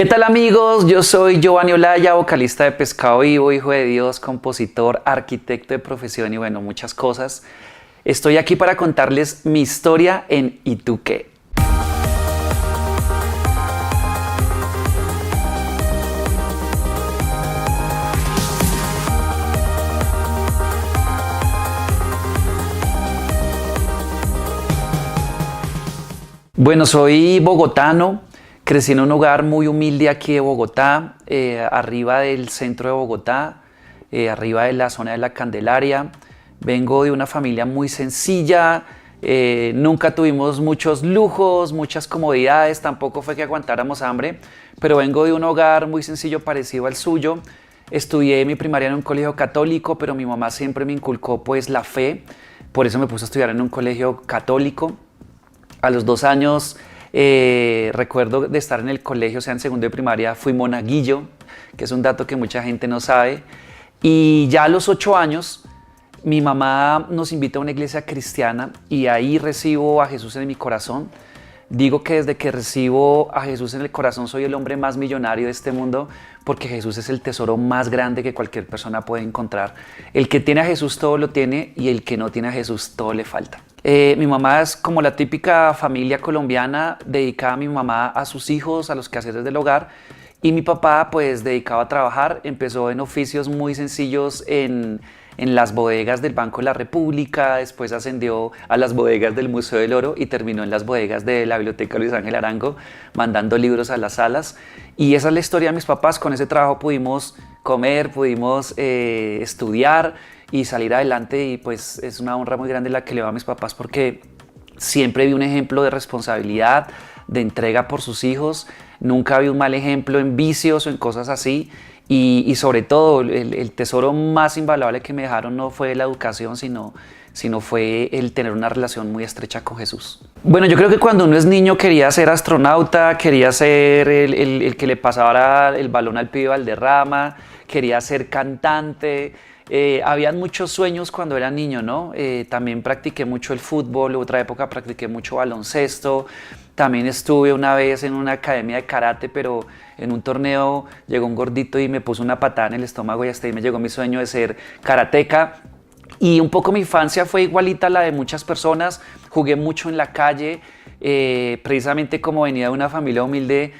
¿Qué tal amigos? Yo soy Giovanni Olaya, vocalista de Pescado Vivo, hijo de Dios, compositor, arquitecto de profesión y bueno, muchas cosas. Estoy aquí para contarles mi historia en ¿Y tú qué? Bueno, soy bogotano, crecí en un hogar muy humilde aquí de Bogotá, arriba del centro de Bogotá, arriba de la zona de la Candelaria. Vengo de una familia muy sencilla, nunca tuvimos muchos lujos, muchas comodidades, tampoco fue que aguantáramos hambre, pero vengo de un hogar muy sencillo parecido al suyo. Estudié mi primaria en un colegio católico, pero mi mamá siempre me inculcó pues la fe, por eso me puse a estudiar en un colegio católico. A los 2 años recuerdo de estar en el colegio, o sea, en segundo de primaria, fui monaguillo, que es un dato que mucha gente no sabe. Y ya a los 8 años, mi mamá nos invita a una iglesia cristiana y ahí recibo a Jesús en mi corazón. Digo que desde que recibo a Jesús en el corazón soy el hombre más millonario de este mundo porque Jesús es el tesoro más grande que cualquier persona puede encontrar. El que tiene a Jesús todo lo tiene y el que no tiene a Jesús todo le falta. Mi mamá es como la típica familia colombiana, dedicada a mi mamá a sus hijos, a los quehaceres del hogar, y mi papá pues dedicado a trabajar. Empezó en oficios muy sencillos en las bodegas del Banco de la República, después ascendió a las bodegas del Museo del Oro y terminó en las bodegas de la Biblioteca Luis Ángel Arango, mandando libros a las salas. Y esa es la historia de mis papás. Con ese trabajo pudimos comer, pudimos estudiar y salir adelante, y pues es una honra muy grande la que le va a mis papás porque siempre vi un ejemplo de responsabilidad, de entrega por sus hijos. Nunca vi un mal ejemplo en vicios o en cosas así. Y sobre todo, el tesoro más invaluable que me dejaron no fue la educación, sino fue el tener una relación muy estrecha con Jesús. Bueno, yo creo que cuando uno es niño quería ser astronauta, quería ser el que le pasara el balón al pibe Valderrama, quería ser cantante. Habían muchos sueños cuando era niño, ¿no? También practiqué mucho el fútbol, otra época practiqué mucho baloncesto. También estuve una vez en una academia de karate, pero en un torneo llegó un gordito y me puso una patada en el estómago y hasta ahí me llegó mi sueño de ser karateca. Y un poco mi infancia fue igualita a la de muchas personas. Jugué mucho en la calle, precisamente como venía de una familia humilde.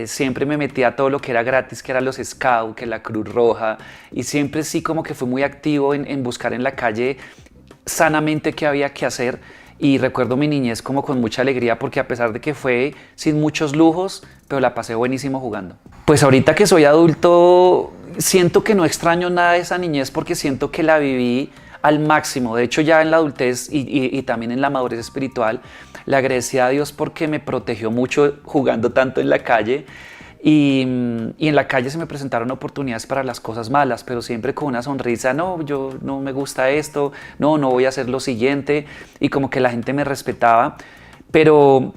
Siempre me metía a todo lo que era gratis, que eran los Scouts, que la Cruz Roja, y siempre sí como que fui muy activo en buscar en la calle sanamente qué había que hacer. Y recuerdo mi niñez como con mucha alegría porque a pesar de que fue sin muchos lujos, pero la pasé buenísimo jugando. Pues ahorita que soy adulto siento que no extraño nada de esa niñez porque siento que la viví al máximo. De hecho, ya en la adultez y también en la madurez espiritual, le agradecí a Dios porque me protegió mucho jugando tanto en la calle. Y en la calle se me presentaron oportunidades para las cosas malas, pero siempre con una sonrisa. No, yo no me gusta esto, no voy a hacer lo siguiente. Y como que la gente me respetaba. Pero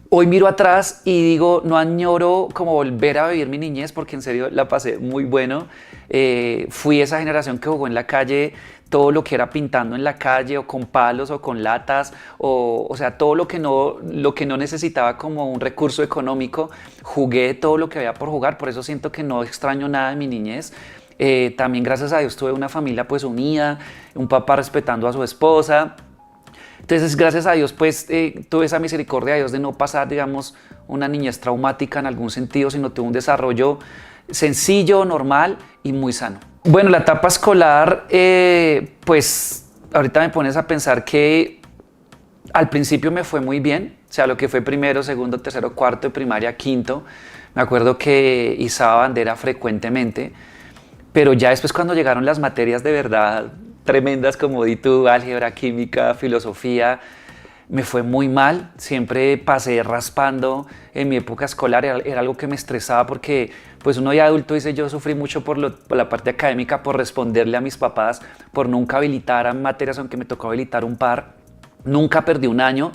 hoy miro atrás y digo, no añoro como volver a vivir mi niñez porque en serio la pasé muy bueno. Fui esa generación que jugó en la calle todo lo que era pintando en la calle o con palos o con latas, o sea, todo lo que no necesitaba como un recurso económico. Jugué todo lo que había por jugar, por eso siento que no extraño nada de mi niñez. También gracias a Dios tuve una familia pues unida, un papá respetando a su esposa. Entonces, gracias a Dios, pues tuve esa misericordia de Dios de no pasar, digamos, una niñez traumática en algún sentido, sino tuve un desarrollo sencillo, normal y muy sano. Bueno, la etapa escolar, pues ahorita me pones a pensar que al principio me fue muy bien, o sea, lo que fue primero, segundo, tercero, cuarto de primaria, quinto. Me acuerdo que izaba bandera frecuentemente, pero ya después cuando llegaron las materias de verdad tremendas como di tú, álgebra, química, filosofía, me fue muy mal. Siempre pasé raspando en mi época escolar, era algo que me estresaba porque pues uno ya adulto dice, yo sufrí mucho por la parte académica, por responderle a mis papás, por nunca habilitar a materias, aunque me tocó habilitar un par. Nunca perdí un año,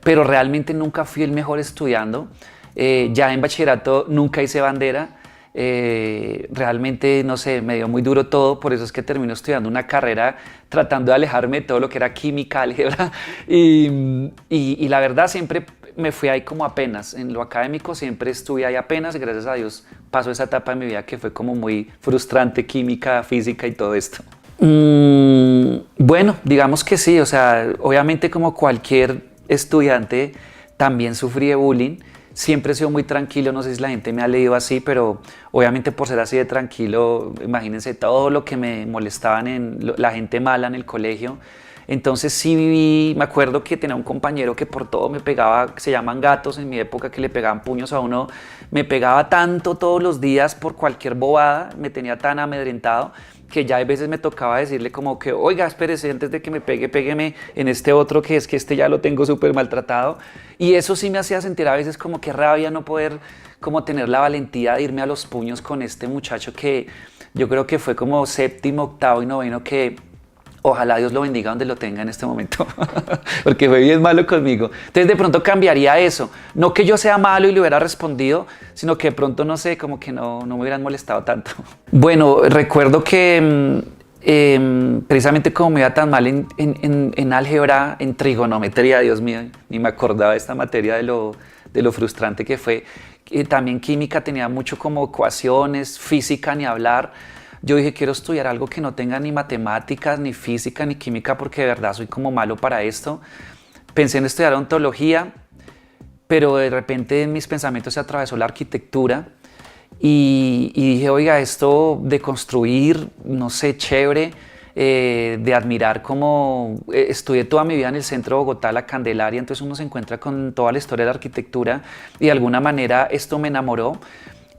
pero realmente nunca fui el mejor estudiando. Ya en bachillerato nunca hice bandera. Realmente, no sé, me dio muy duro todo, por eso es que termino estudiando una carrera tratando de alejarme de todo lo que era química, álgebra, y la verdad siempre me fui ahí como apenas. En lo académico siempre estuve ahí apenas, gracias a Dios pasó esa etapa de mi vida que fue como muy frustrante, química, física y todo esto. Bueno, digamos que sí, o sea, obviamente como cualquier estudiante también sufrí de bullying. Siempre he sido muy tranquilo, no sé si la gente me ha leído así, pero obviamente por ser así de tranquilo, imagínense todo lo que me molestaban la gente mala en el colegio. Entonces sí viví, me acuerdo que tenía un compañero que por todo me pegaba, se llaman gatos en mi época, que le pegaban puños a uno, me pegaba tanto todos los días por cualquier bobada, me tenía tan amedrentado que ya a veces me tocaba decirle como que, oiga, espérese, antes de que me pegue, pégueme en este otro, que es que este ya lo tengo súper maltratado. Y eso sí me hacía sentir a veces como que rabia no poder como tener la valentía de irme a los puños con este muchacho que yo creo que fue como séptimo, octavo y noveno, que ojalá Dios lo bendiga donde lo tenga en este momento, porque fue bien malo conmigo. Entonces de pronto cambiaría eso. No que yo sea malo y le hubiera respondido, sino que de pronto, no sé, como que no me hubieran molestado tanto. Bueno, recuerdo que precisamente como me iba tan mal en álgebra, en trigonometría, Dios mío, ni me acordaba de esta materia de lo frustrante que fue. También química tenía mucho como ecuaciones, física ni hablar. Yo dije, quiero estudiar algo que no tenga ni matemáticas, ni física, ni química, porque de verdad soy como malo para esto. Pensé en estudiar odontología, pero de repente en mis pensamientos se atravesó la arquitectura y dije, oiga, esto de construir, no sé, chévere, de admirar cómo estudié toda mi vida en el centro de Bogotá, la Candelaria, entonces uno se encuentra con toda la historia de la arquitectura y de alguna manera esto me enamoró.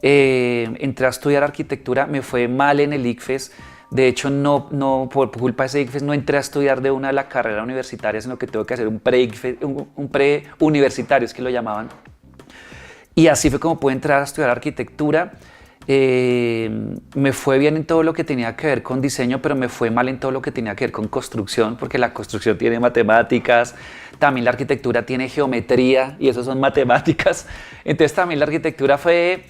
Entré a estudiar arquitectura, me fue mal en el ICFES. De hecho, no por culpa de ese ICFES no entré a estudiar de una de la carrera universitaria, sino que tuve que hacer un pre-universitario, es que lo llamaban. Y así fue como pude entrar a estudiar arquitectura. Me fue bien en todo lo que tenía que ver con diseño, pero me fue mal en todo lo que tenía que ver con construcción, porque la construcción tiene matemáticas, también la arquitectura tiene geometría y eso son matemáticas. Entonces también la arquitectura fue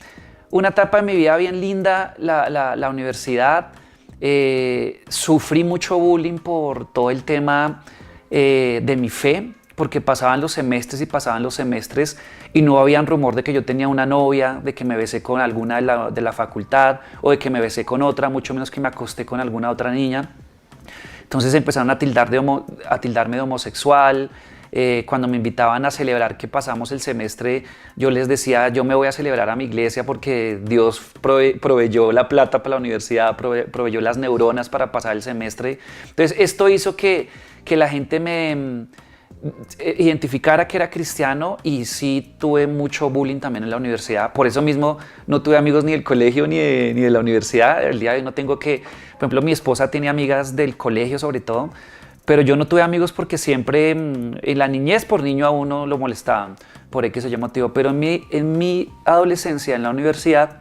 una etapa de mi vida bien linda, la universidad. Sufrí mucho bullying por todo el tema de mi fe, porque pasaban los semestres y no había rumor de que yo tenía una novia, de que me besé con alguna de la facultad o de que me besé con otra, mucho menos que me acosté con alguna otra niña. Entonces empezaron a tildarme de homosexual. Cuando me invitaban a celebrar que pasamos el semestre, yo les decía, yo me voy a celebrar a mi iglesia porque Dios proveyó la plata para la universidad, proveyó las neuronas para pasar el semestre. Entonces esto hizo que la gente me identificara que era cristiano, y sí tuve mucho bullying también en la universidad. Por eso mismo no tuve amigos ni del colegio ni de la universidad. El día de hoy no tengo por ejemplo, mi esposa tiene amigas del colegio sobre todo, pero yo no tuve amigos porque siempre en la niñez por niño a uno lo molestaban por X o Y motivo, pero en mi adolescencia, en la universidad,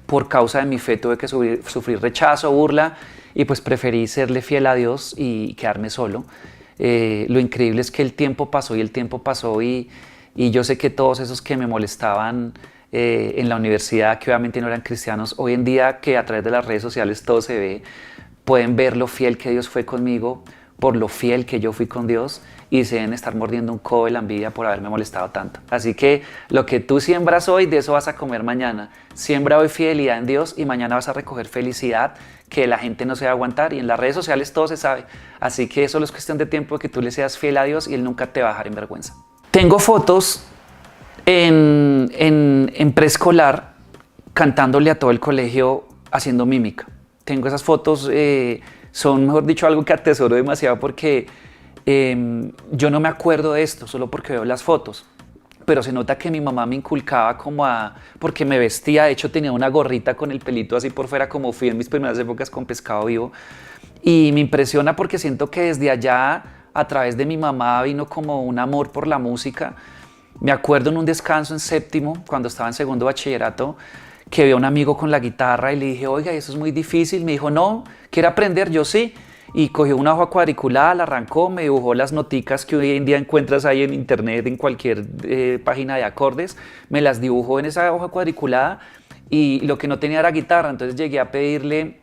por causa de mi fe tuve que sufrir rechazo, burla, y pues preferí serle fiel a Dios y quedarme solo. Lo increíble es que el tiempo pasó y yo sé que todos esos que me molestaban en la universidad, que obviamente no eran cristianos, hoy en día que a través de las redes sociales todo se ve, pueden ver lo fiel que Dios fue conmigo, por lo fiel que yo fui con Dios, y se deben estar mordiendo un codo de la envidia por haberme molestado tanto. Así que lo que tú siembras hoy, de eso vas a comer mañana. Siembra hoy fidelidad en Dios y mañana vas a recoger felicidad que la gente no se va a aguantar, y en las redes sociales todo se sabe. Así que solo es cuestión de tiempo que tú le seas fiel a Dios y Él nunca te va a dejar en vergüenza. Tengo fotos en preescolar cantándole a todo el colegio haciendo mímica. Tengo esas fotos, son, mejor dicho, algo que atesoro demasiado porque yo no me acuerdo de esto, solo porque veo las fotos. Pero se nota que mi mamá me inculcaba porque me vestía, de hecho tenía una gorrita con el pelito así por fuera, como fui en mis primeras épocas con Pescado Vivo. Y me impresiona porque siento que desde allá, a través de mi mamá, vino como un amor por la música. Me acuerdo en un descanso en séptimo, cuando estaba en segundo bachillerato, que vi a un amigo con la guitarra y le dije, oiga, eso es muy difícil. Me dijo, no, ¿quiere aprender? Yo sí. Y cogió una hoja cuadriculada, la arrancó, me dibujó las noticas que hoy en día encuentras ahí en internet, en cualquier página de acordes. Me las dibujó en esa hoja cuadriculada y lo que no tenía era guitarra. Entonces llegué a pedirle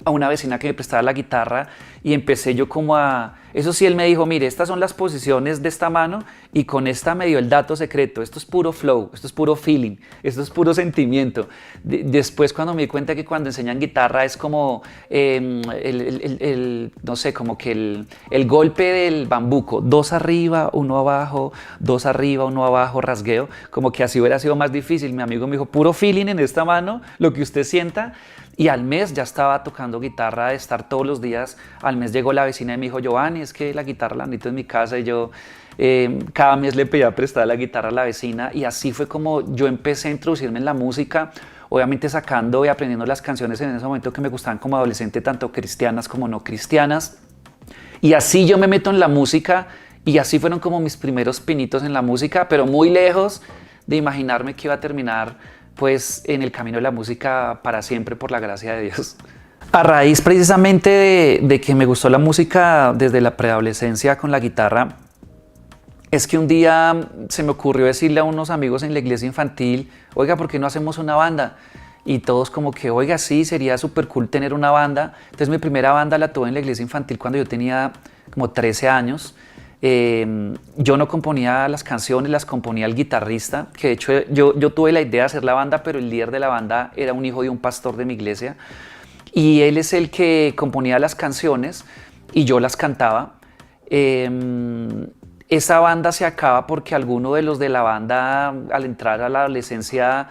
a una vecina que me prestaba la guitarra y empecé yo como a... Eso sí, él me dijo, mire, estas son las posiciones de esta mano y con esta me dio el dato secreto. Esto es puro flow, esto es puro feeling, esto es puro sentimiento. Después cuando me di cuenta que cuando enseñan guitarra es como, no sé, como que el golpe del bambuco, 2 arriba, 1 abajo, 2 arriba, 1 abajo, rasgueo, como que así hubiera sido más difícil. Mi amigo me dijo, puro feeling en esta mano, lo que usted sienta. Y al mes ya estaba tocando guitarra, de estar todos los días. Al mes llegó la vecina y me dijo, Giovanni, es que la guitarra la necesito en mi casa. Y yo cada mes le pedía prestar la guitarra a la vecina. Y así fue como yo empecé a introducirme en la música, obviamente sacando y aprendiendo las canciones en ese momento que me gustaban como adolescente, tanto cristianas como no cristianas. Y así yo me meto en la música y así fueron como mis primeros pinitos en la música, pero muy lejos de imaginarme que iba a terminar pues en el camino de la música para siempre, por la gracia de Dios. A raíz precisamente de que me gustó la música desde la preadolescencia con la guitarra, es que un día se me ocurrió decirle a unos amigos en la iglesia infantil, oiga, ¿por qué no hacemos una banda? Y todos como que, oiga, sí, sería súper cool tener una banda. Entonces mi primera banda la tuve en la iglesia infantil cuando yo tenía como 13 años. Yo no componía las canciones, las componía el guitarrista, que de hecho yo tuve la idea de hacer la banda, pero el líder de la banda era un hijo de un pastor de mi iglesia y él es el que componía las canciones y yo las cantaba. Esa banda se acaba porque alguno de los de la banda al entrar a la adolescencia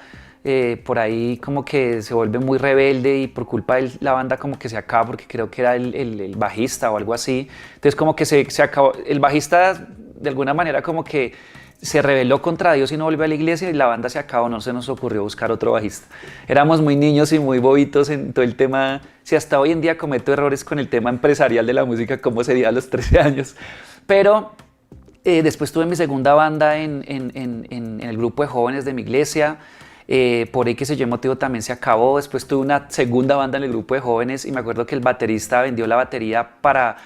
por ahí como que se vuelve muy rebelde y por culpa de la banda como que se acaba porque creo que era el bajista o algo así. Entonces como que se acabó, el bajista de alguna manera como que se rebeló contra Dios y no volvió a la iglesia y la banda se acabó, no se nos ocurrió buscar otro bajista. Éramos muy niños y muy bobitos en todo el tema, si hasta hoy en día cometo errores con el tema empresarial de la música, cómo sería a los 13 años. Pero después tuve mi segunda banda en el grupo de jóvenes de mi iglesia. Por X o Y motivo también se acabó. Después tuve una segunda banda en el grupo de jóvenes y me acuerdo que el baterista vendió la batería para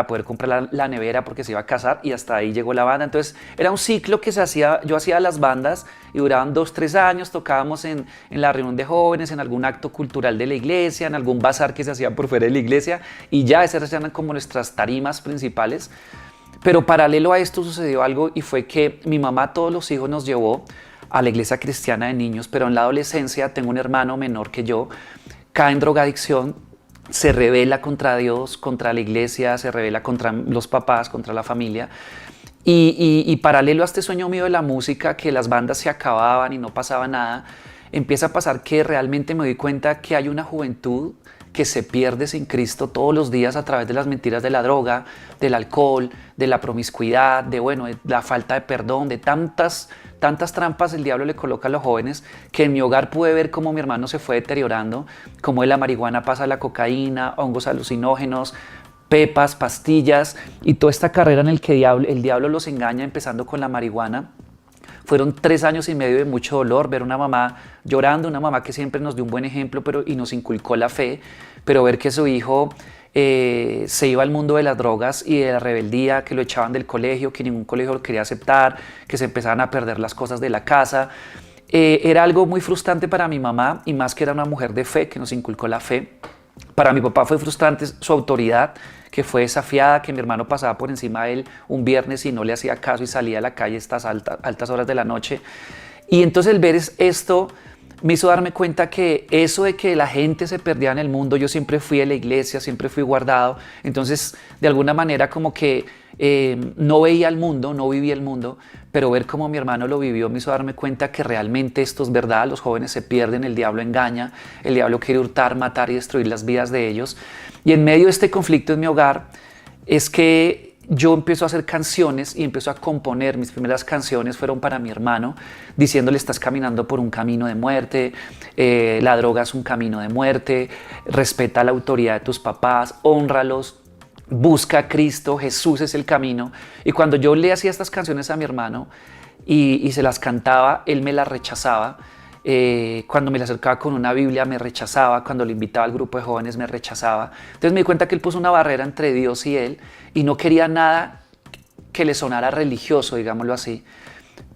poder comprar la nevera porque se iba a casar y hasta ahí llegó la banda. Entonces era un ciclo que yo hacía las bandas y duraban 2-3 años, tocábamos en la reunión de jóvenes, en algún acto cultural de la iglesia, en algún bazar que se hacía por fuera de la iglesia y ya esas eran como nuestras tarimas principales. Pero paralelo a esto sucedió algo y fue que mi mamá todos los hijos nos llevó a la iglesia cristiana de niños, pero en la adolescencia tengo un hermano menor que yo, cae en drogadicción, se rebela contra Dios, contra la iglesia, se rebela contra los papás, contra la familia. Y paralelo a este sueño mío de la música, que las bandas se acababan y no pasaba nada, empieza a pasar que realmente me doy cuenta que hay una juventud que se pierde sin Cristo todos los días a través de las mentiras de la droga, del alcohol, de la promiscuidad, de la falta de perdón, de tantas trampas el diablo le coloca a los jóvenes, que en mi hogar pude ver cómo mi hermano se fue deteriorando, cómo de la marihuana pasa a la cocaína, hongos alucinógenos, pepas, pastillas y toda esta carrera en la que el diablo los engaña, empezando con la marihuana. Fueron 3 años y medio de mucho dolor, ver una mamá llorando, una mamá que siempre nos dio un buen ejemplo y nos inculcó la fe, pero ver que su hijo se iba al mundo de las drogas y de la rebeldía, que lo echaban del colegio, que ningún colegio lo quería aceptar, que se empezaban a perder las cosas de la casa. Era algo muy frustrante para mi mamá y más que era una mujer de fe que nos inculcó la fe. Para mi papá fue frustrante su autoridad, que fue desafiada, que mi hermano pasaba por encima de él un viernes y no le hacía caso y salía a la calle a estas altas horas de la noche. Y entonces el ver esto me hizo darme cuenta que eso de que la gente se perdía en el mundo, yo siempre fui a la iglesia, siempre fui guardado, entonces de alguna manera como que no veía el mundo, no vivía el mundo, pero ver cómo mi hermano lo vivió me hizo darme cuenta que realmente esto es verdad, los jóvenes se pierden, el diablo engaña, el diablo quiere hurtar, matar y destruir las vidas de ellos. Y en medio de este conflicto en mi hogar es que yo empiezo a hacer canciones y empiezo a componer. Mis primeras canciones fueron para mi hermano, diciéndole: estás caminando por un camino de muerte, la droga es un camino de muerte, respeta la autoridad de tus papás, hónralos, busca a Cristo, Jesús es el camino. Y cuando yo le hacía estas canciones a mi hermano y se las cantaba, él me las rechazaba. Cuando me le acercaba con una Biblia me rechazaba, cuando le invitaba al grupo de jóvenes me rechazaba. Entonces me di cuenta que él puso una barrera entre Dios y él y no quería nada que le sonara religioso, digámoslo así.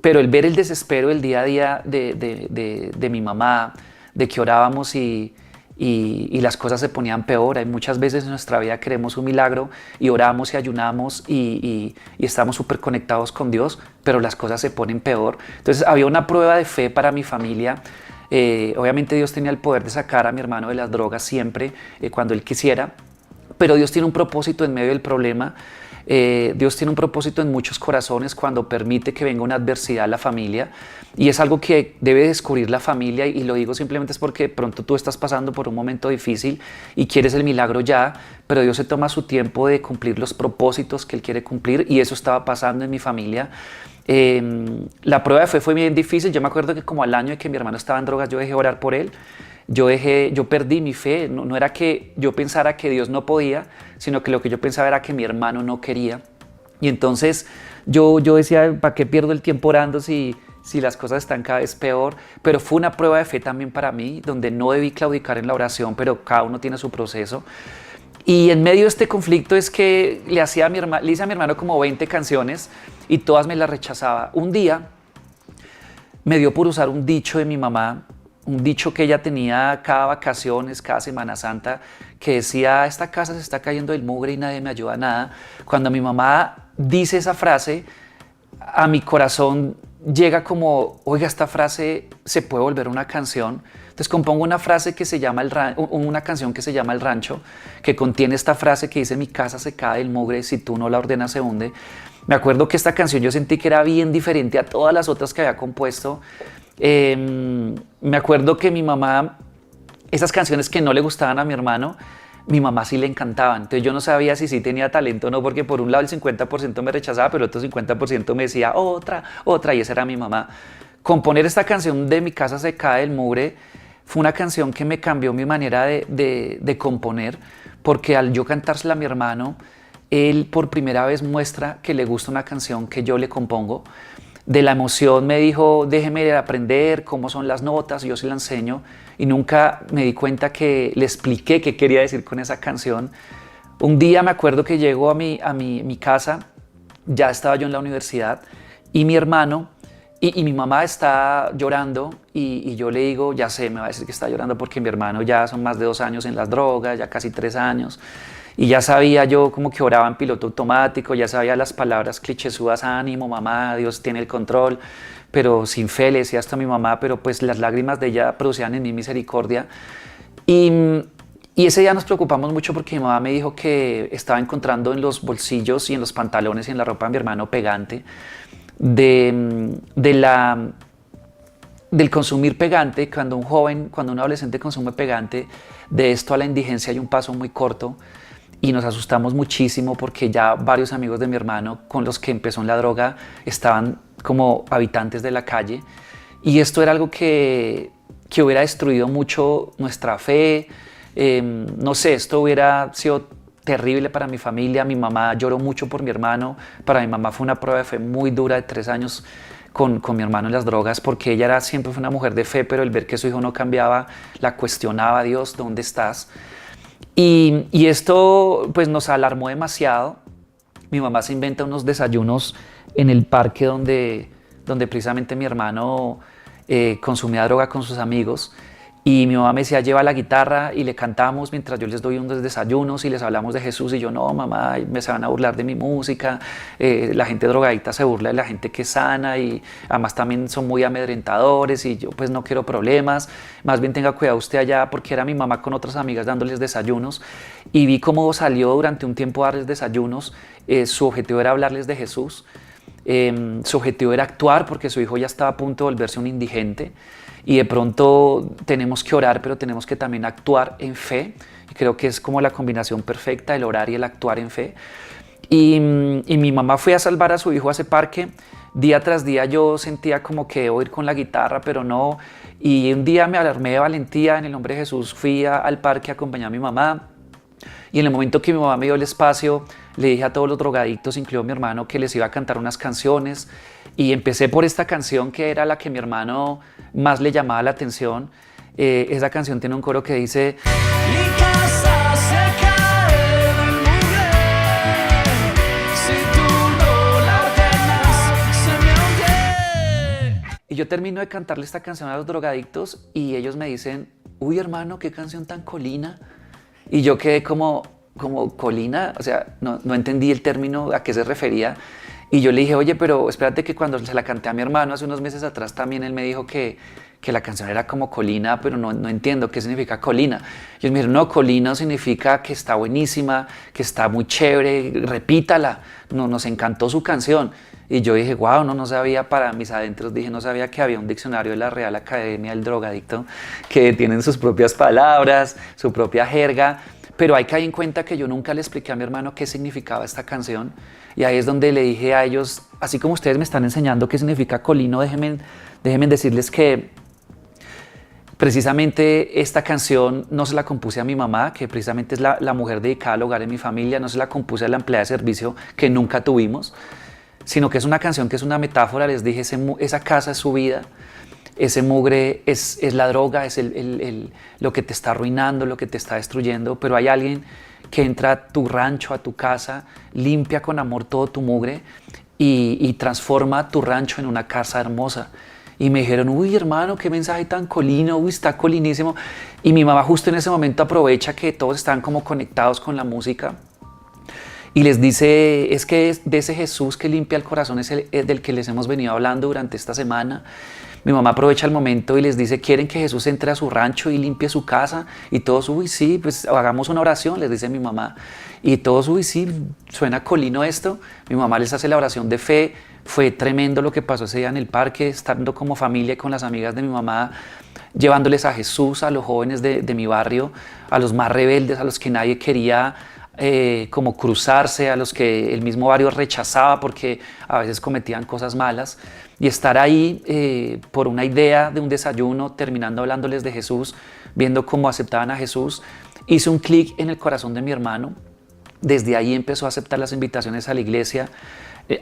Pero el ver el desespero del día a día de mi mamá, de que orábamos y y las cosas se ponían peor. Hay muchas veces en nuestra vida queremos un milagro y oramos y ayunamos y estamos súper conectados con Dios, pero las cosas se ponen peor. Entonces había una prueba de fe para mi familia. Obviamente Dios tenía el poder de sacar a mi hermano de las drogas siempre, cuando Él quisiera, pero Dios tiene un propósito en medio del problema. Dios tiene un propósito en muchos corazones cuando permite que venga una adversidad a la familia, y es algo que debe descubrir la familia, y lo digo simplemente es porque pronto tú estás pasando por un momento difícil y quieres el milagro ya, pero Dios se toma su tiempo de cumplir los propósitos que Él quiere cumplir, y eso estaba pasando en mi familia. La prueba de fe fue bien difícil. Yo me acuerdo que como al año de que mi hermano estaba en drogas, yo dejé de orar por él. Yo perdí mi fe. No era que yo pensara que Dios no podía, sino que lo que yo pensaba era que mi hermano no quería. Y entonces yo decía, ¿para qué pierdo el tiempo orando si las cosas están cada vez peor? Pero fue una prueba de fe también para mí, donde no debí claudicar en la oración, pero cada uno tiene su proceso. Y en medio de este conflicto es que le hice a mi hermano como 20 canciones y todas me las rechazaba. Un día me dio por usar un dicho de mi mamá, un dicho que ella tenía cada vacaciones, cada Semana Santa, que decía: esta casa se está cayendo del mugre y nadie me ayuda a nada. Cuando mi mamá dice esa frase, a mi corazón llega como, oiga, esta frase se puede volver una canción. Entonces compongo una frase que se llama una canción que se llama El Rancho, que contiene esta frase que dice: mi casa se cae del mugre, si tú no la ordenas se hunde. Me acuerdo que esta canción yo sentí que era bien diferente a todas las otras que había compuesto. Me acuerdo que mi mamá, esas canciones que no le gustaban a mi hermano, mi mamá sí le encantaban. Entonces yo no sabía si sí tenía talento o no, porque por un lado el 50% me rechazaba, pero el otro 50% me decía otra, y esa era mi mamá. Componer esta canción de Mi casa se cae del mugre fue una canción que me cambió mi manera de componer, porque al yo cantársela a mi hermano, él por primera vez muestra que le gusta una canción que yo le compongo. De la emoción me dijo: déjeme aprender cómo son las notas, yo se la enseño, y nunca me di cuenta que le expliqué qué quería decir con esa canción. Un día me acuerdo que llego a mi casa, ya estaba yo en la universidad, y mi hermano y mi mamá está llorando, y yo le digo, ya sé, me va a decir que está llorando porque mi hermano ya son más de 2 años en las drogas, ya casi 3 años, y ya sabía yo como que oraba en piloto automático, ya sabía las palabras clichésudas: ánimo mamá, Dios tiene el control, pero sin fe le decía esto a mi mamá, pero pues las lágrimas de ella producían en mí misericordia. Y ese día nos preocupamos mucho porque mi mamá me dijo que estaba encontrando en los bolsillos y en los pantalones y en la ropa de mi hermano pegante del consumir pegante. Cuando un adolescente consume pegante, de esto a la indigencia hay un paso muy corto, y nos asustamos muchísimo porque ya varios amigos de mi hermano con los que empezó en la droga estaban como habitantes de la calle, y esto era algo que hubiera destruido mucho nuestra fe. No sé, esto hubiera sido terrible para mi familia. Mi mamá lloró mucho por mi hermano. Para mi mamá fue una prueba de fe muy dura de 3 años con mi hermano en las drogas, porque ella siempre fue una mujer de fe, pero el ver que su hijo no cambiaba la cuestionaba: Dios, ¿dónde estás? Y esto pues nos alarmó demasiado. Mi mamá se inventa unos desayunos en el parque donde precisamente mi hermano consumía droga con sus amigos. Y mi mamá me decía: lleva la guitarra y le cantamos mientras yo les doy unos desayunos y les hablamos de Jesús. Y yo: no, mamá, se van a burlar de mi música. La gente drogadicta se burla de la gente que es sana, y además también son muy amedrentadores, y yo pues no quiero problemas. Más bien tenga cuidado usted allá, porque era mi mamá con otras amigas dándoles desayunos. Y vi cómo salió durante un tiempo a darles desayunos. Su objetivo era hablarles de Jesús. Su objetivo era actuar, porque su hijo ya estaba a punto de volverse un indigente. Y de pronto tenemos que orar, pero tenemos que también actuar en fe. Y creo que es como la combinación perfecta, el orar y el actuar en fe. Y mi mamá fue a salvar a su hijo a ese parque. Día tras día yo sentía como que debo ir con la guitarra, pero no. Y un día me alarmé de valentía. En el nombre de Jesús fui al parque a acompañar a mi mamá. Y en el momento que mi mamá me dio el espacio, le dije a todos los drogadictos, incluido mi hermano, que les iba a cantar unas canciones. Y empecé por esta canción, que era la que a mi hermano más le llamaba la atención. Esa canción tiene un coro que dice: mi casa se cae del mugre, si tú no la ordenas se me hunde. Y yo termino de cantarle esta canción a los drogadictos, y ellos me dicen: uy hermano, qué canción tan colina. Y yo quedé como colina, o sea, no entendí el término a qué se refería. Y yo le dije, oye, pero espérate que cuando se la canté a mi hermano hace unos meses atrás también él me dijo que la canción era como colina, pero no entiendo qué significa colina. Y ellos me dijeron, no, colina significa que está buenísima, que está muy chévere, repítala, nos encantó su canción. Y yo dije, wow, no sabía, para mis adentros dije, no sabía que había un diccionario de la Real Academia del Drogadicto que tienen sus propias palabras, su propia jerga. Pero hay que dar en cuenta que yo nunca le expliqué a mi hermano qué significaba esta canción. Y ahí es donde le dije a ellos, así como ustedes me están enseñando qué significa colino, déjenme decirles que precisamente esta canción no se la compuse a mi mamá, que precisamente es la mujer dedicada al hogar en mi familia, no se la compuse a la empleada de servicio que nunca tuvimos, sino que es una canción que es una metáfora. Les dije, esa casa es su vida. Ese mugre es la droga, es lo que te está arruinando, lo que te está destruyendo, pero hay alguien que entra a tu rancho, a tu casa, limpia con amor todo tu mugre y transforma tu rancho en una casa hermosa. Y me dijeron, uy hermano, qué mensaje tan colino, uy, está colinísimo. Y mi mamá justo en ese momento aprovecha que todos están como conectados con la música y les dice, es que de ese Jesús que limpia el corazón es del que les hemos venido hablando durante esta semana. Mi mamá aprovecha el momento y les dice, ¿quieren que Jesús entre a su rancho y limpie su casa? Y todos, uy, sí, pues hagamos una oración, les dice mi mamá. Y todos, uy, sí, suena colino esto. Mi mamá les hace la oración de fe. Fue tremendo lo que pasó ese día en el parque, estando como familia con las amigas de mi mamá, llevándoles a Jesús, a los jóvenes de mi barrio, a los más rebeldes, a los que nadie quería como cruzarse, a los que el mismo barrio rechazaba porque a veces cometían cosas malas, y estar ahí por una idea de un desayuno, terminando hablándoles de Jesús, viendo cómo aceptaban a Jesús, hizo un clic en el corazón de mi hermano. Desde ahí empezó a aceptar las invitaciones a la iglesia.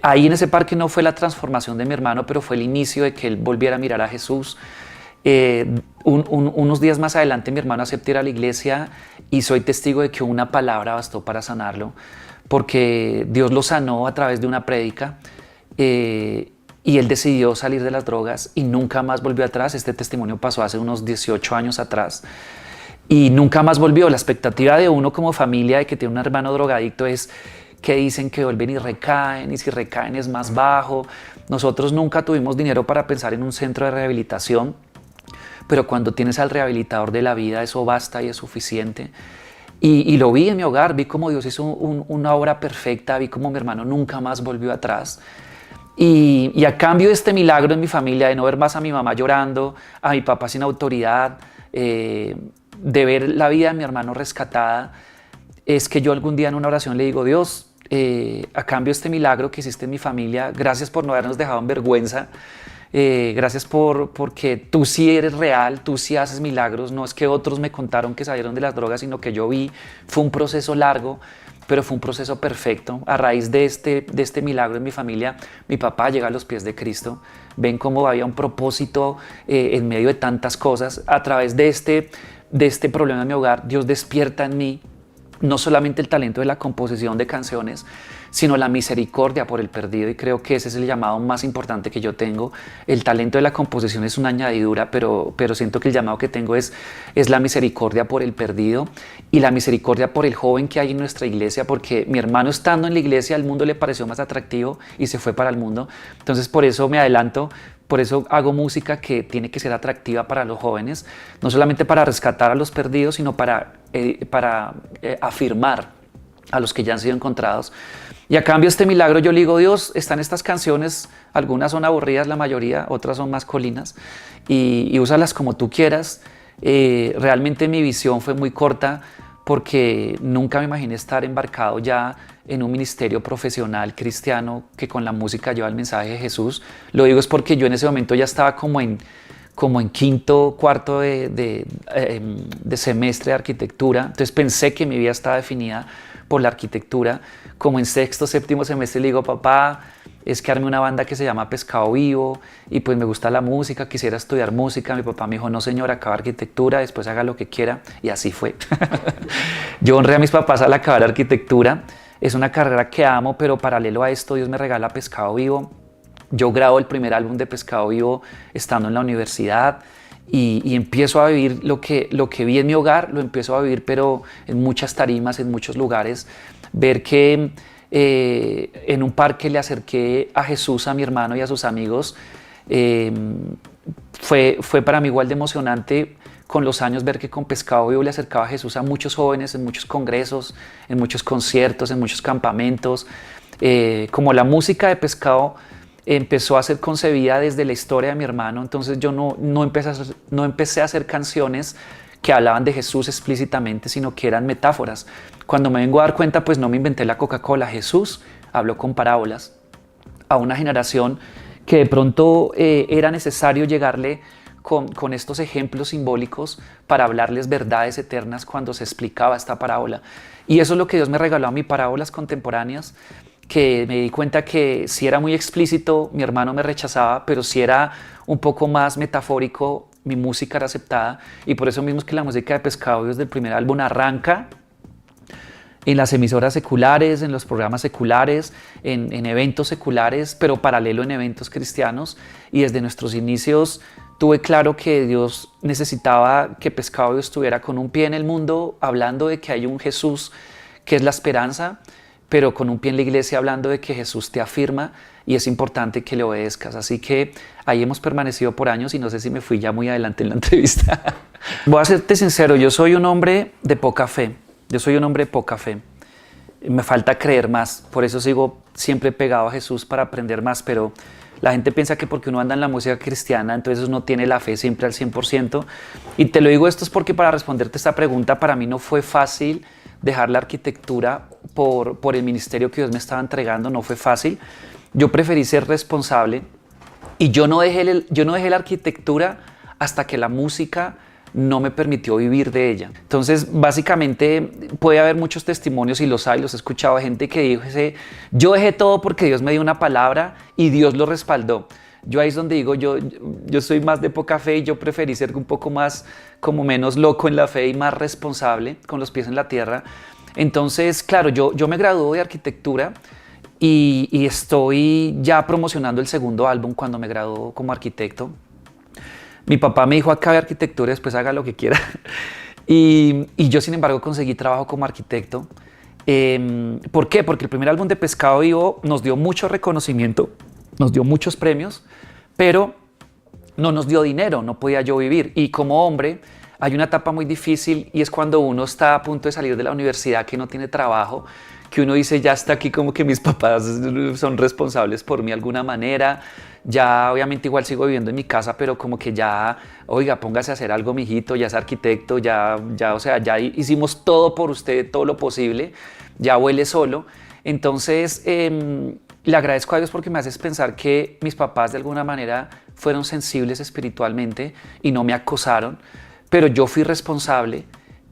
Ahí en ese parque no fue la transformación de mi hermano, pero fue el inicio de que él volviera a mirar a Jesús. Unos días más adelante mi hermano aceptó ir a la iglesia y soy testigo de que una palabra bastó para sanarlo, porque Dios lo sanó a través de una prédica y él decidió salir de las drogas y nunca más volvió atrás. Este testimonio pasó hace unos 18 años atrás y nunca más volvió. La expectativa de uno como familia de que tiene un hermano drogadicto es que dicen que vuelven y recaen, y si recaen es más bajo. Nosotros nunca tuvimos dinero para pensar en un centro de rehabilitación, pero cuando tienes al rehabilitador de la vida, eso basta y es suficiente. Y lo vi en mi hogar, vi cómo Dios hizo una obra perfecta, vi cómo mi hermano nunca más volvió atrás. Y a cambio de este milagro en mi familia, de no ver más a mi mamá llorando, a mi papá sin autoridad, de ver la vida de mi hermano rescatada, es que yo algún día en una oración le digo, Dios, a cambio de este milagro que hiciste en mi familia, gracias por no habernos dejado en vergüenza, gracias porque tú sí eres real, tú sí haces milagros, no es que otros me contaron que salieron de las drogas, sino que yo vi, fue un proceso largo, pero fue un proceso perfecto. A raíz de este milagro en mi familia, mi papá llega a los pies de Cristo. Ven cómo había un propósito en medio de tantas cosas. A través de este problema en mi hogar, Dios despierta en mí no solamente el talento de la composición de canciones, sino la misericordia por el perdido, y creo que ese es el llamado más importante que yo tengo. El talento de la composición es una añadidura, pero siento que el llamado que tengo es la misericordia por el perdido y la misericordia por el joven que hay en nuestra iglesia, porque mi hermano estando en la iglesia, al mundo le pareció más atractivo y se fue para el mundo. Entonces por eso me adelanto, por eso hago música que tiene que ser atractiva para los jóvenes, no solamente para rescatar a los perdidos, sino para afirmar a los que ya han sido encontrados. Y a cambio de este milagro yo le digo, Dios, están estas canciones, algunas son aburridas, la mayoría, otras son más colinas, y úsalas como tú quieras. Realmente mi visión fue muy corta, porque nunca me imaginé estar embarcado ya en un ministerio profesional cristiano que con la música lleva el mensaje de Jesús. Lo digo es porque yo en ese momento ya estaba como en quinto, cuarto de semestre de arquitectura. Entonces pensé que mi vida estaba definida por la arquitectura. Como en sexto, séptimo semestre le digo, papá, es que armé una banda que se llama Pescado Vivo y pues me gusta la música, quisiera estudiar música. Mi papá me dijo, no señor, acaba arquitectura, después haga lo que quiera, y así fue. Yo honré a mis papás al acabar arquitectura. Es una carrera que amo, pero paralelo a esto Dios me regala Pescado Vivo. Yo grabo el primer álbum de Pescado Vivo estando en la universidad y empiezo a vivir lo que vi en mi hogar, lo empiezo a vivir, pero en muchas tarimas, en muchos lugares. Ver que en un parque le acerqué a Jesús, a mi hermano y a sus amigos, eh, fue para mí igual de emocionante con los años ver que con Pescado Vivo le acercaba a Jesús a muchos jóvenes en muchos congresos, en muchos conciertos, en muchos campamentos. Como la música de Pescado empezó a ser concebida desde la historia de mi hermano, entonces yo no empecé a hacer canciones que hablaban de Jesús explícitamente, sino que eran metáforas. Cuando me vengo a dar cuenta, pues no me inventé la Coca-Cola. Jesús habló con parábolas a una generación que de pronto era necesario llegarle con estos ejemplos simbólicos para hablarles verdades eternas cuando se explicaba esta parábola. Y eso es lo que Dios me regaló a mí, parábolas contemporáneas, que me di cuenta que si era muy explícito, mi hermano me rechazaba, pero si era un poco más metafórico, mi música era aceptada. Y por eso mismo es que la música de Pescado desde el primer álbum arranca en las emisoras seculares, en los programas seculares, en eventos seculares, pero paralelo en eventos cristianos. Y desde nuestros inicios tuve claro que Dios necesitaba que Pescado Vivo estuviera con un pie en el mundo, hablando de que hay un Jesús que es la esperanza, pero con un pie en la iglesia, hablando de que Jesús te afirma y es importante que le obedezcas. Así que ahí hemos permanecido por años y no sé si me fui ya muy adelante en la entrevista. Voy a serte sincero, yo soy un hombre de poca fe. Yo soy un hombre de poca fe. Me falta creer más, por eso sigo siempre pegado a Jesús para aprender más, pero la gente piensa que porque uno anda en la música cristiana, entonces uno tiene la fe siempre al 100%. Y te lo digo esto es porque para responderte esta pregunta, para mí no fue fácil dejar la arquitectura por el ministerio que Dios me estaba entregando, no fue fácil. Yo preferí ser responsable y yo no dejé la arquitectura hasta que la música no me permitió vivir de ella. Entonces, básicamente, puede haber muchos testimonios, y los hay, los he escuchado, de gente que dice, yo dejé todo porque Dios me dio una palabra y Dios lo respaldó. Yo ahí es donde digo, yo soy más de poca fe y yo preferí ser un poco más, como menos loco en la fe y más responsable, con los pies en la tierra. Entonces, claro, yo me gradué de arquitectura y estoy ya promocionando el segundo álbum cuando me graduó como arquitecto. Mi papá me dijo, acabe arquitectura, después haga lo que quiera. Y yo, sin embargo, conseguí trabajo como arquitecto. ¿Por qué? Porque el primer álbum de Pescado Vivo nos dio mucho reconocimiento, nos dio muchos premios, pero no nos dio dinero, no podía yo vivir. Y como hombre, hay una etapa muy difícil y es cuando uno está a punto de salir de la universidad, que no tiene trabajo, que uno dice, ya está aquí, como que mis papás son responsables por mí de alguna manera. Ya obviamente igual sigo viviendo en mi casa, pero como que ya, oiga, póngase a hacer algo, mijito, ya es arquitecto, o sea, ya hicimos todo por usted, todo lo posible, ya vuele solo. Entonces, le agradezco a Dios porque me haces pensar que mis papás de alguna manera fueron sensibles espiritualmente y no me acosaron, pero yo fui responsable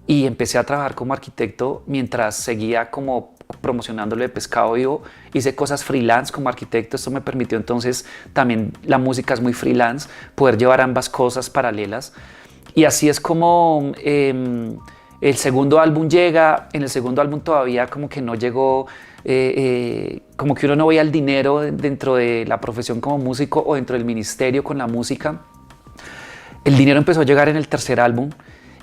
y empecé a trabajar como arquitecto mientras seguía como promocionándolo de Pescado Vivo. Hice cosas freelance como arquitecto, esto me permitió entonces, también la música es muy freelance, poder llevar ambas cosas paralelas. Y así es como el segundo álbum llega. En el segundo álbum todavía como que no llegó, como que uno no veía el dinero dentro de la profesión como músico o dentro del ministerio con la música. El dinero empezó a llegar en el tercer álbum.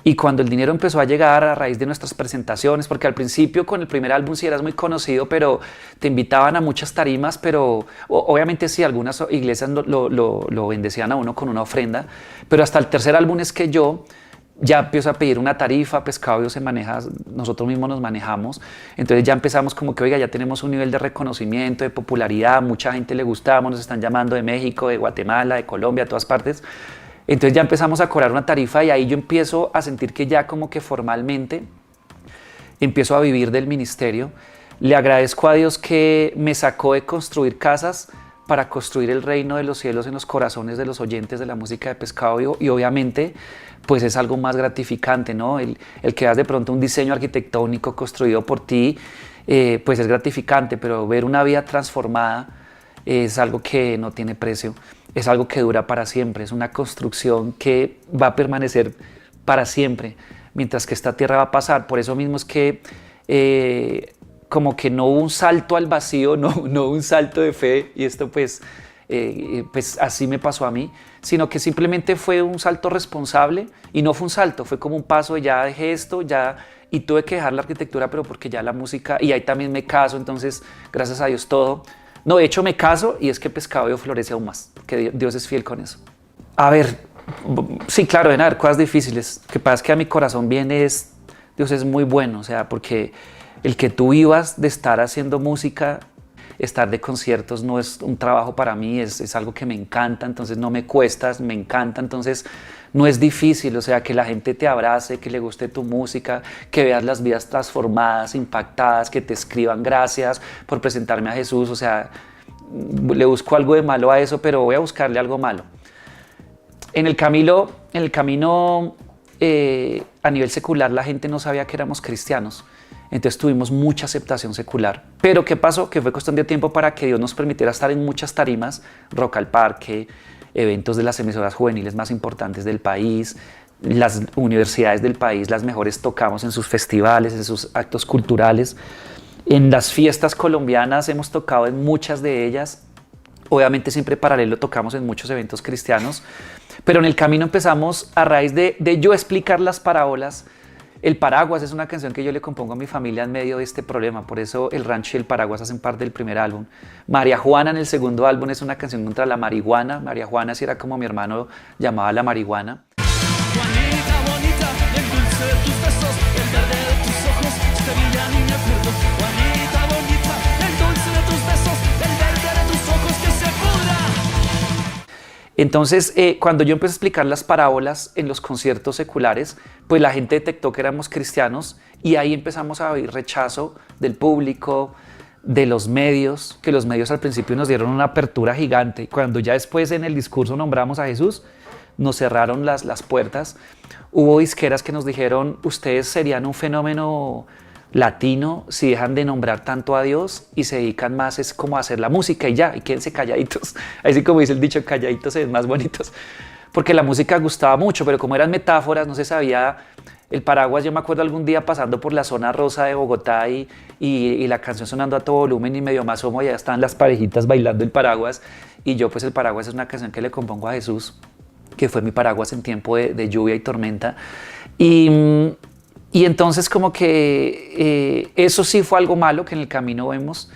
Y cuando el dinero empezó a llegar a raíz de nuestras presentaciones, porque al principio con el primer álbum sí eras muy conocido, pero te invitaban a muchas tarimas, pero obviamente sí, algunas iglesias lo bendecían a uno con una ofrenda, pero hasta el tercer álbum es que yo ya empiezo a pedir una tarifa. Pescado Vivo se maneja, nosotros mismos nos manejamos, entonces ya empezamos como que, oiga, ya tenemos un nivel de reconocimiento, de popularidad, mucha gente le gustamos, nos están llamando de México, de Guatemala, de Colombia, de todas partes. Entonces ya empezamos a cobrar una tarifa y ahí yo empiezo a sentir que ya como que formalmente empiezo a vivir del ministerio. Le agradezco a Dios que me sacó de construir casas para construir el reino de los cielos en los corazones de los oyentes de la música de Pescado Vivo, y obviamente pues es algo más gratificante, ¿no? El que veas de pronto un diseño arquitectónico construido por ti, pues es gratificante, pero ver una vida transformada es algo que no tiene precio. Es algo que dura para siempre, es una construcción que va a permanecer para siempre, mientras que esta tierra va a pasar. Por eso mismo es que como que no hubo un salto al vacío, no hubo un salto de fe, y esto pues pues así me pasó a mí, sino que simplemente fue un salto responsable y no fue un salto, fue como un paso de ya dejé esto, ya, y tuve que dejar la arquitectura, pero porque ya la música, y ahí también me caso, entonces gracias a Dios todo. No, de hecho me caso y es que Pescado Vivo florece aún más, que Dios es fiel con eso. A ver, sí, claro, deben haber cosas difíciles. Lo que pasa es que a mi corazón viene es, Dios es muy bueno, o sea, porque el que tú vivas de estar haciendo música, estar de conciertos no es un trabajo para mí, es algo que me encanta, entonces no me cuesta, me encanta, entonces no es difícil, o sea, que la gente te abrace, que le guste tu música, que veas las vidas transformadas, impactadas, que te escriban gracias por presentarme a Jesús, o sea, le busco algo de malo a eso, pero voy a buscarle algo malo. En el camino a nivel secular la gente no sabía que éramos cristianos, entonces tuvimos mucha aceptación secular. Pero ¿qué pasó? Que fue cuestión de tiempo para que Dios nos permitiera estar en muchas tarimas, Rock al Parque, eventos de las emisoras juveniles más importantes del país, las universidades del país, las mejores tocamos en sus festivales, en sus actos culturales. En las fiestas colombianas hemos tocado en muchas de ellas. Obviamente siempre paralelo tocamos en muchos eventos cristianos, pero en el camino empezamos a raíz de yo explicar las parábolas. El Paraguas es una canción que yo le compongo a mi familia en medio de este problema, por eso El Rancho y El Paraguas hacen parte del primer álbum. María Juana en el segundo álbum es una canción contra la marihuana. María Juana sí era como mi hermano llamaba la marihuana. Juanita, bonita, el dulce de tus besos, el verde de tus ojos, te vi ya ni me acuerdo. Juanita, bonita, el dulce de tus besos, el verde de tus ojos, que se pudra. Entonces, cuando yo empecé a explicar las parábolas en los conciertos seculares, pues la gente detectó que éramos cristianos y ahí empezamos a oír rechazo del público, de los medios, que los medios al principio nos dieron una apertura gigante. Cuando ya después en el discurso nombramos a Jesús, nos cerraron las puertas. Hubo disqueras que nos dijeron, ustedes serían un fenómeno latino si dejan de nombrar tanto a Dios y se dedican más es como a hacer la música y ya, y quédense calladitos. Así como dice el dicho, calladitos se ven más bonitos. Porque la música gustaba mucho, pero como eran metáforas, no se sabía. El Paraguas, yo me acuerdo algún día pasando por la zona rosa de Bogotá y la canción sonando a todo volumen y medio más asomo, ya estaban las parejitas bailando el Paraguas. Y yo, pues el Paraguas es una canción que le compongo a Jesús, que fue mi paraguas en tiempo de lluvia y tormenta. Y entonces como que eso sí fue algo malo que en el camino vemos.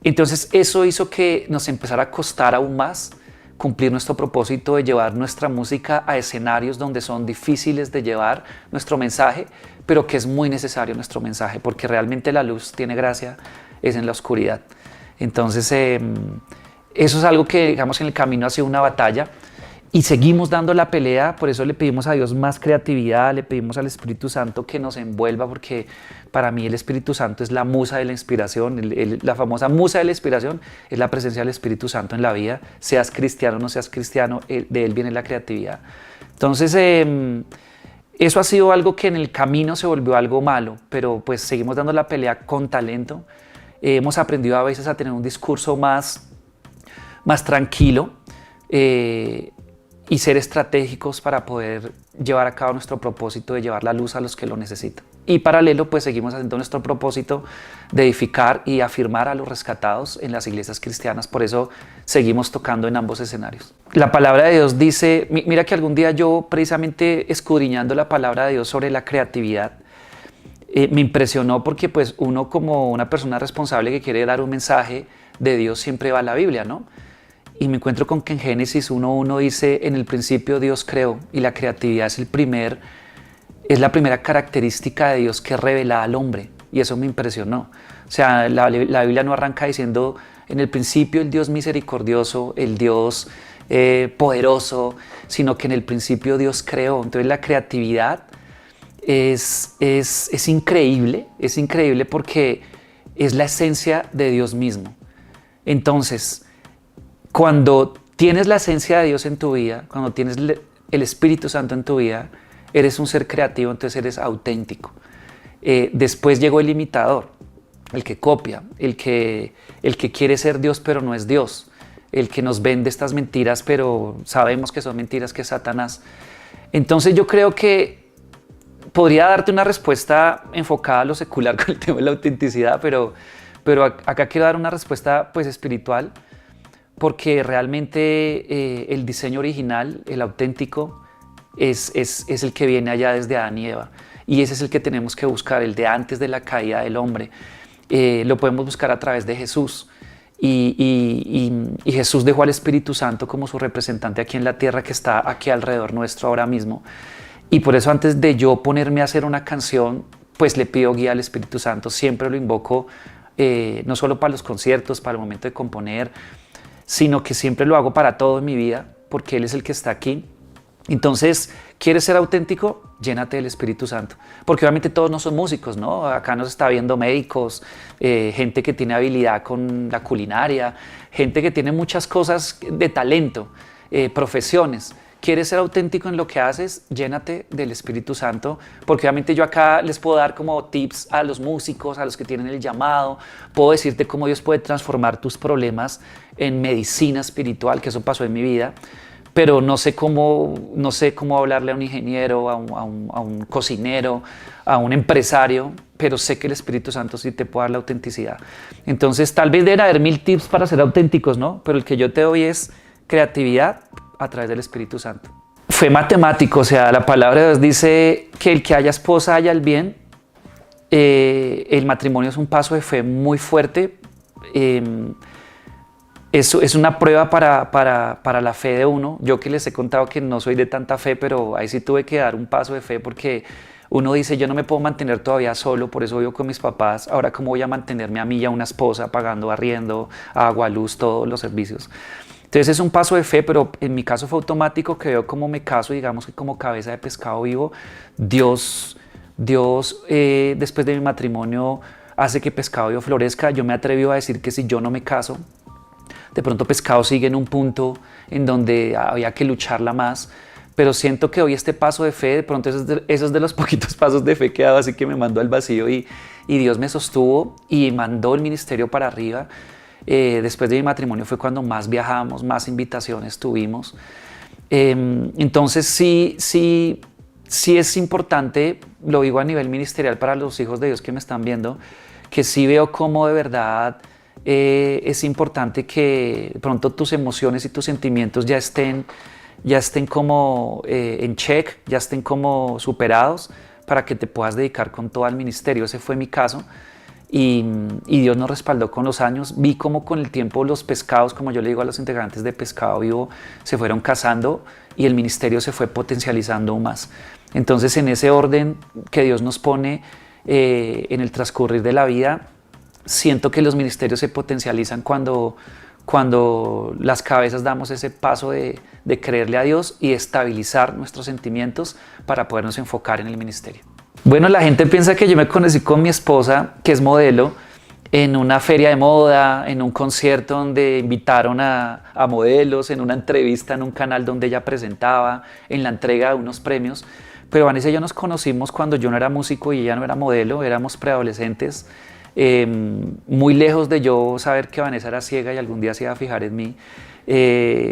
Entonces eso hizo que nos empezara a costar aún más cumplir nuestro propósito de llevar nuestra música a escenarios donde son difíciles de llevar nuestro mensaje, pero que es muy necesario nuestro mensaje, porque realmente la luz tiene gracia, es en la oscuridad. Entonces eso es algo que digamos en el camino ha sido una batalla. Y seguimos dando la pelea, por eso le pedimos a Dios más creatividad, le pedimos al Espíritu Santo que nos envuelva, porque para mí el Espíritu Santo es la musa de la inspiración, la famosa musa de la inspiración es la presencia del Espíritu Santo en la vida, seas cristiano o no seas cristiano, de él viene la creatividad. Entonces eso ha sido algo que en el camino se volvió algo malo, pero pues seguimos dando la pelea con talento. Hemos aprendido a veces a tener un discurso más tranquilo, y ser estratégicos para poder llevar a cabo nuestro propósito de llevar la luz a los que lo necesitan. Y paralelo, pues seguimos haciendo nuestro propósito de edificar y afirmar a los rescatados en las iglesias cristianas. Por eso seguimos tocando en ambos escenarios. La palabra de Dios dice, mira que algún día yo precisamente escudriñando la palabra de Dios sobre la creatividad, me impresionó porque pues uno como una persona responsable que quiere dar un mensaje de Dios siempre va a la Biblia, ¿no? Y me encuentro con que en Génesis 1:1 dice, en el principio Dios creó, y la creatividad es la primera característica de Dios que es revelada al hombre, y eso me impresionó. O sea, la Biblia no arranca diciendo, en el principio el Dios misericordioso, el Dios poderoso, sino que en el principio Dios creó. Entonces la creatividad es increíble porque es la esencia de Dios mismo. Entonces, cuando tienes la esencia de Dios en tu vida, cuando tienes el Espíritu Santo en tu vida, eres un ser creativo, entonces eres auténtico. Después llegó el imitador, el que copia, el que quiere ser Dios pero no es Dios, el que nos vende estas mentiras pero sabemos que son mentiras, que es Satanás. Entonces yo creo que podría darte una respuesta enfocada a lo secular con el tema de la autenticidad, pero acá quiero dar una respuesta pues espiritual. porque realmente el diseño original, el auténtico, es el que viene allá desde Adán y Eva. Y ese es el que tenemos que buscar, el de antes de la caída del hombre. Lo podemos buscar a través de Jesús. Y Jesús dejó al Espíritu Santo como su representante aquí en la tierra, que está aquí alrededor nuestro ahora mismo. Y por eso, antes de yo ponerme a hacer una canción, pues le pido guía al Espíritu Santo. Siempre lo invoco, no solo para los conciertos, para el momento de componer, sino que siempre lo hago para todo en mi vida, porque Él es el que está aquí. Entonces, ¿quieres ser auténtico? Llénate del Espíritu Santo. Porque obviamente todos no son músicos, ¿no? Acá nos está viendo médicos, gente que tiene habilidad con la culinaria, gente que tiene muchas cosas de talento, profesiones. ¿Quieres ser auténtico en lo que haces? Llénate del Espíritu Santo, porque obviamente yo acá les puedo dar como tips a los músicos, a los que tienen el llamado, puedo decirte cómo Dios puede transformar tus problemas en medicina espiritual, que eso pasó en mi vida, pero no sé cómo hablarle a un ingeniero, a un cocinero, a un empresario, pero sé que el Espíritu Santo sí te puede dar la autenticidad. Entonces, tal vez deben haber 1000 tips para ser auténticos, ¿no? Pero el que yo te doy es creatividad a través del Espíritu Santo. Fue matemático, o sea, la palabra de Dios dice que el que haya esposa haya el bien. El matrimonio es un paso de fe muy fuerte. Es una prueba para la fe de uno. Yo que les he contado que no soy de tanta fe, pero ahí sí tuve que dar un paso de fe, porque uno dice, yo no me puedo mantener todavía solo, por eso vivo con mis papás. Ahora, ¿cómo voy a mantenerme a mí y a una esposa pagando arriendo, agua, luz, todos los servicios? Entonces es un paso de fe, pero en mi caso fue automático, que veo cómo me caso, digamos que como cabeza de pescado vivo. Dios después de mi matrimonio hace que Pescado Vivo florezca. Yo me atreví a decir que si yo no me caso, de pronto Pescado sigue en un punto en donde había que lucharla más, pero siento que hoy este paso de fe, de pronto esos es de los poquitos pasos de fe que he dado, así que me mandó al vacío y Dios me sostuvo y mandó el ministerio para arriba. Después de mi matrimonio fue cuando más viajamos, más invitaciones tuvimos. Entonces sí es importante, lo digo a nivel ministerial para los hijos de Dios que me están viendo, que sí veo cómo de verdad es importante que de pronto tus emociones y tus sentimientos ya estén como en check, ya estén como superados, para que te puedas dedicar con todo al ministerio. Ese fue mi caso. Y Dios nos respaldó con los años. Vi cómo con el tiempo los pescados, como yo le digo a los integrantes de Pescado Vivo, se fueron casando y el ministerio se fue potencializando aún más. Entonces, en ese orden que Dios nos pone en el transcurrir de la vida, siento que los ministerios se potencializan cuando las cabezas damos ese paso de creerle a Dios y estabilizar nuestros sentimientos para podernos enfocar en el ministerio. Bueno, la gente piensa que yo me conocí con mi esposa, que es modelo, en una feria de moda, en un concierto donde invitaron a modelos, en una entrevista en un canal donde ella presentaba, en la entrega de unos premios. Pero Vanessa y yo nos conocimos cuando yo no era músico y ella no era modelo, éramos preadolescentes, muy lejos de yo saber que Vanessa era ciega y algún día se iba a fijar en mí.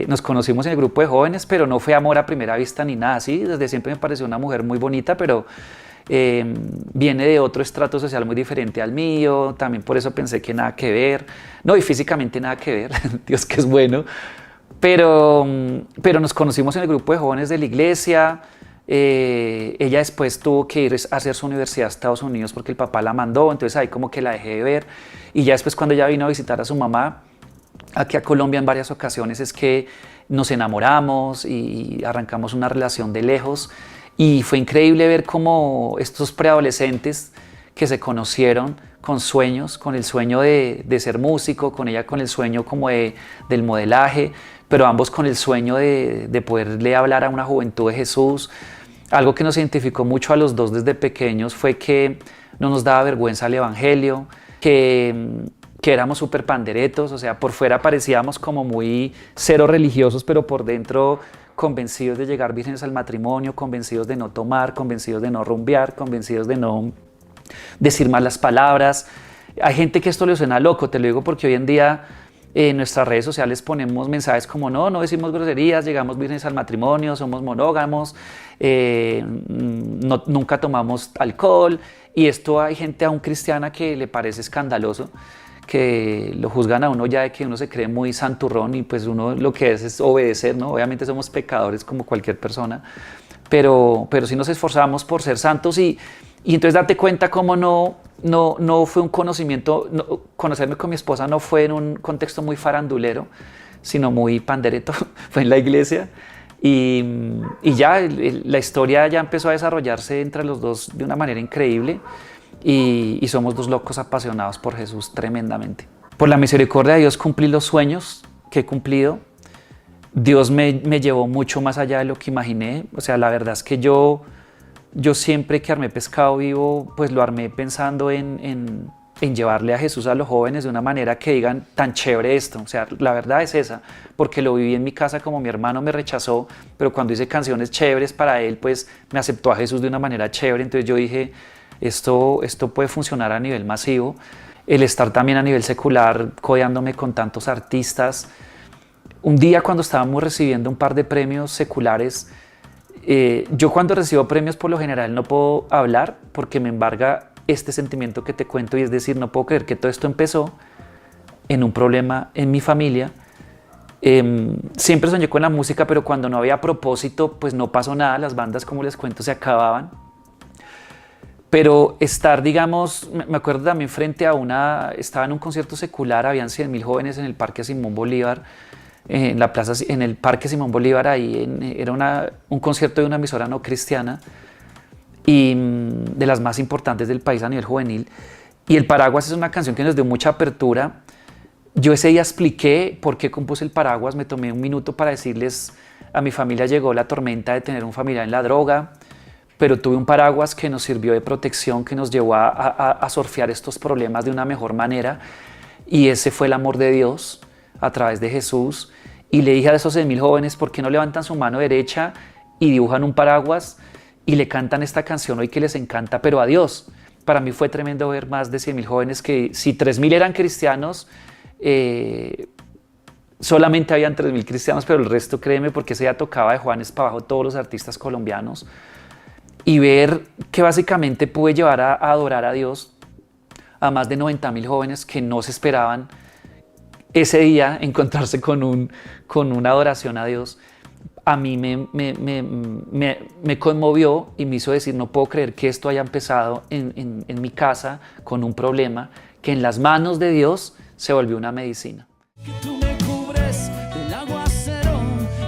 Nos conocimos en el grupo de jóvenes, pero no fue amor a primera vista ni nada así. Desde siempre me pareció una mujer muy bonita, pero viene de otro estrato social muy diferente al mío. También por eso pensé que nada que ver. No, y físicamente nada que ver, Dios que es bueno. Pero nos conocimos en el grupo de jóvenes de la iglesia. Ella después tuvo que ir a hacer su universidad a Estados Unidos porque el papá la mandó, entonces ahí como que la dejé de ver. Y ya después, cuando ella vino a visitar a su mamá aquí a Colombia en varias ocasiones, es que nos enamoramos y arrancamos una relación de lejos. Y fue increíble ver cómo estos preadolescentes que se conocieron con sueños, con el sueño de ser músico, con ella con el sueño como del modelaje, pero ambos con el sueño de poderle hablar a una juventud de Jesús. Algo que nos identificó mucho a los dos desde pequeños fue que no nos daba vergüenza el evangelio, que éramos súper panderetos, o sea, por fuera parecíamos como muy cero religiosos, pero por dentro convencidos de llegar vírgenes al matrimonio, convencidos de no tomar, convencidos de no rumbear, convencidos de no decir malas palabras. Hay gente que esto le suena loco, te lo digo porque hoy en día en nuestras redes sociales ponemos mensajes como no decimos groserías, llegamos vírgenes al matrimonio, somos monógamos, nunca tomamos alcohol, y esto hay gente aún cristiana que le parece escandaloso, que lo juzgan a uno ya de que uno se cree muy santurrón y pues uno lo que es obedecer, ¿no? Obviamente somos pecadores como cualquier persona, pero sí nos esforzamos por ser santos y entonces date cuenta cómo no fue un conocimiento, conocerme con mi esposa no fue en un contexto muy farandulero, sino muy pandereto, fue en la iglesia. Y ya la historia ya empezó a desarrollarse entre los dos de una manera increíble y somos dos locos apasionados por Jesús tremendamente. Por la misericordia de Dios cumplí los sueños que he cumplido. Dios me llevó mucho más allá de lo que imaginé. O sea, la verdad es que yo siempre que armé Pescado Vivo, pues lo armé pensando en llevarle a Jesús a los jóvenes de una manera que digan, tan chévere esto. O sea, la verdad es esa, porque lo viví en mi casa como mi hermano me rechazó, pero cuando hice canciones chéveres para él, pues me aceptó a Jesús de una manera chévere. Entonces yo dije, esto puede funcionar a nivel masivo. El estar también a nivel secular, codeándome con tantos artistas. Un día cuando estábamos recibiendo un par de premios seculares, yo cuando recibo premios por lo general no puedo hablar porque me embarga este sentimiento que te cuento, y es decir, no puedo creer que todo esto empezó en un problema en mi familia. Siempre soñé con la música, pero cuando no había propósito, pues no pasó nada, las bandas, como les cuento, se acababan. Pero estar, digamos, me acuerdo también frente a estaba en un concierto secular, habían 100.000 jóvenes en el Parque Simón Bolívar, en el Parque Simón Bolívar, ahí era un concierto de una emisora no cristiana, y de las más importantes del país a nivel juvenil, y El Paraguas es una canción que nos dio mucha apertura. Yo ese día expliqué por qué compuse El Paraguas, me tomé un minuto para decirles, a mi familia llegó la tormenta de tener un familiar en la droga, pero tuve un paraguas que nos sirvió de protección, que nos llevó a surfear estos problemas de una mejor manera, y ese fue el amor de Dios a través de Jesús. Y le dije a esos 100.000 jóvenes, ¿por qué no levantan su mano derecha y dibujan un paraguas y le cantan esta canción hoy que les encanta, pero a Dios? Para mí fue tremendo ver más de 100.000 jóvenes que, si 3.000 eran cristianos, solamente habían 3.000 cristianos, pero el resto, créeme, porque ese día tocaba de Juanes para abajo todos los artistas colombianos, y ver que básicamente pude llevar a adorar a Dios a más de 90.000 jóvenes que no se esperaban ese día encontrarse con una adoración a Dios. A mí me conmovió y me hizo decir, no puedo creer que esto haya empezado en mi casa con un problema que en las manos de Dios se volvió una medicina. Que tú me cubres del aguacero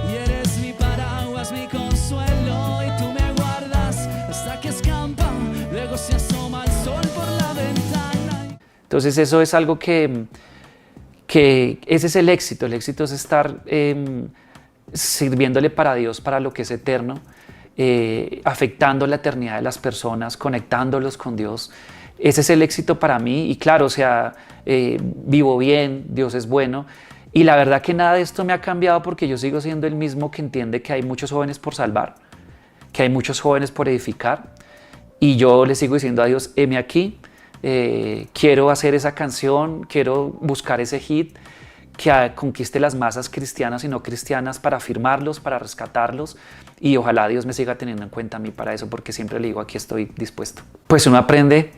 y eres mi paraguas, mi consuelo, y tú me guardas hasta que escampa, luego se asoma el sol por la ventana. Entonces eso es algo que ese es el éxito es estar sirviéndole para Dios, para lo que es eterno, afectando la eternidad de las personas, conectándolos con Dios. Ese es el éxito para mí, y claro, o sea, vivo bien, Dios es bueno, y la verdad que nada de esto me ha cambiado, porque yo sigo siendo el mismo que entiende que hay muchos jóvenes por salvar, que hay muchos jóvenes por edificar, y yo le sigo diciendo a Dios, heme aquí, quiero hacer esa canción, quiero buscar ese hit que conquiste las masas cristianas y no cristianas, para afirmarlos, para rescatarlos, y ojalá Dios me siga teniendo en cuenta a mí para eso, porque siempre le digo, aquí estoy dispuesto. Pues uno aprende,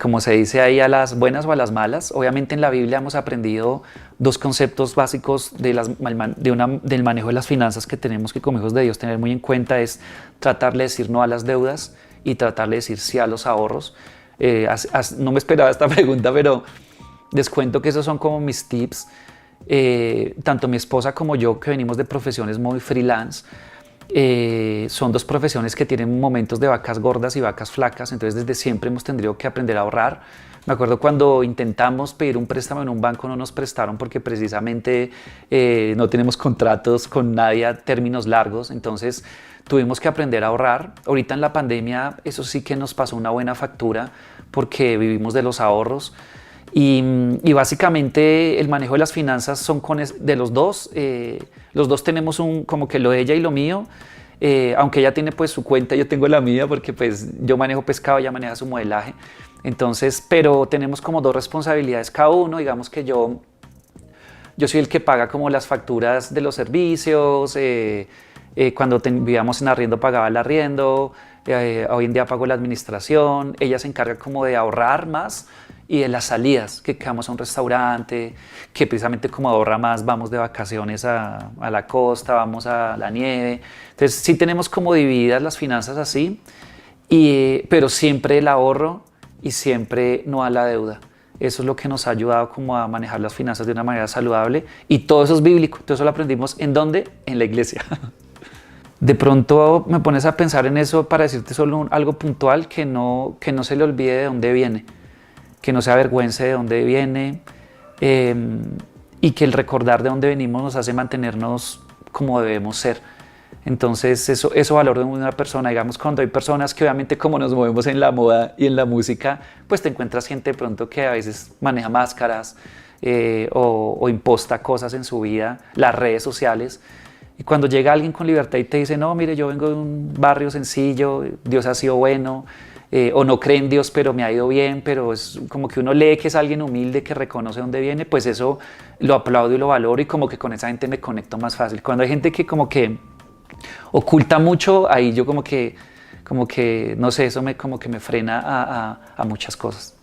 como se dice ahí, a las buenas o a las malas. Obviamente en la Biblia hemos aprendido dos conceptos básicos del manejo de las finanzas que tenemos que, como hijos de Dios, tener muy en cuenta: es tratarle de decir no a las deudas y tratarle de decir sí a los ahorros. No me esperaba esta pregunta, pero les cuento que esos son como mis tips. Tanto mi esposa como yo, que venimos de profesiones muy freelance, son dos profesiones que tienen momentos de vacas gordas y vacas flacas, entonces desde siempre hemos tenido que aprender a ahorrar. Me acuerdo cuando intentamos pedir un préstamo en un banco, no nos prestaron porque precisamente no tenemos contratos con nadie a términos largos, entonces tuvimos que aprender a ahorrar. Ahorita en la pandemia eso sí que nos pasó una buena factura, porque vivimos de los ahorros. Y básicamente el manejo de las finanzas son de los dos. Los dos tenemos como que lo de ella y lo mío, aunque ella tiene pues su cuenta, yo tengo la mía, porque pues yo manejo pescado, ella maneja su modelaje. Entonces, pero tenemos como dos responsabilidades cada uno. Digamos que yo soy el que paga como las facturas de los servicios. Cuando vivíamos en arriendo pagaba el arriendo, hoy en día pago la administración. Ella se encarga como de ahorrar más y de las salidas, que vamos a un restaurante, que precisamente como ahorra más, vamos de vacaciones a la costa, vamos a la nieve. Entonces sí tenemos como divididas las finanzas así, pero siempre el ahorro y siempre no a la deuda. Eso es lo que nos ha ayudado como a manejar las finanzas de una manera saludable, y todo eso es bíblico. Todo eso lo aprendimos ¿en dónde? En la iglesia. De pronto me pones a pensar en eso para decirte solo algo puntual, que no se le olvide de dónde viene, que no se avergüence de dónde viene, y que el recordar de dónde venimos nos hace mantenernos como debemos ser. Entonces eso valoro de una persona. Digamos, cuando hay personas que obviamente, como nos movemos en la moda y en la música, pues te encuentras gente de pronto que a veces maneja máscaras o imposta cosas en su vida, las redes sociales. Y cuando llega alguien con libertad y te dice, no, mire, yo vengo de un barrio sencillo, Dios ha sido bueno, o no cree en Dios, pero me ha ido bien, pero es como que uno lee que es alguien humilde, que reconoce dónde viene, pues eso lo aplaudo y lo valoro, y como que con esa gente me conecto más fácil. Cuando hay gente que como que oculta mucho, ahí yo como que no sé, eso como que me frena a muchas cosas.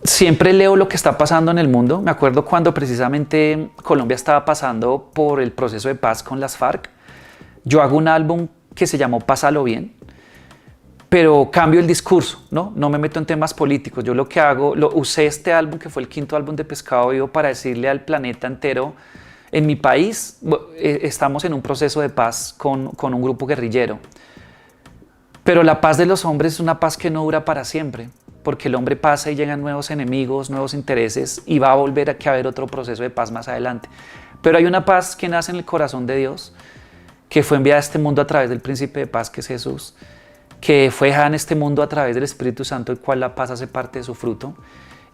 Siempre leo lo que está pasando en el mundo. Me acuerdo cuando precisamente Colombia estaba pasando por el proceso de paz con las FARC. Yo hago un álbum que se llamó Pásalo Bien, pero cambio el discurso, ¿no? Me meto en temas políticos. Yo lo que hago, usé este álbum, que fue el 5º álbum de Pescado Vivo, para decirle al planeta entero: en mi país estamos en un proceso de paz con un grupo guerrillero, pero la paz de los hombres es una paz que no dura para siempre, porque el hombre pasa y llegan nuevos enemigos, nuevos intereses, y va a volver a haber otro proceso de paz más adelante. Pero hay una paz que nace en el corazón de Dios, que fue enviada a este mundo a través del príncipe de paz, que es Jesús, que fue dejada en este mundo a través del Espíritu Santo, el cual la paz hace parte de su fruto,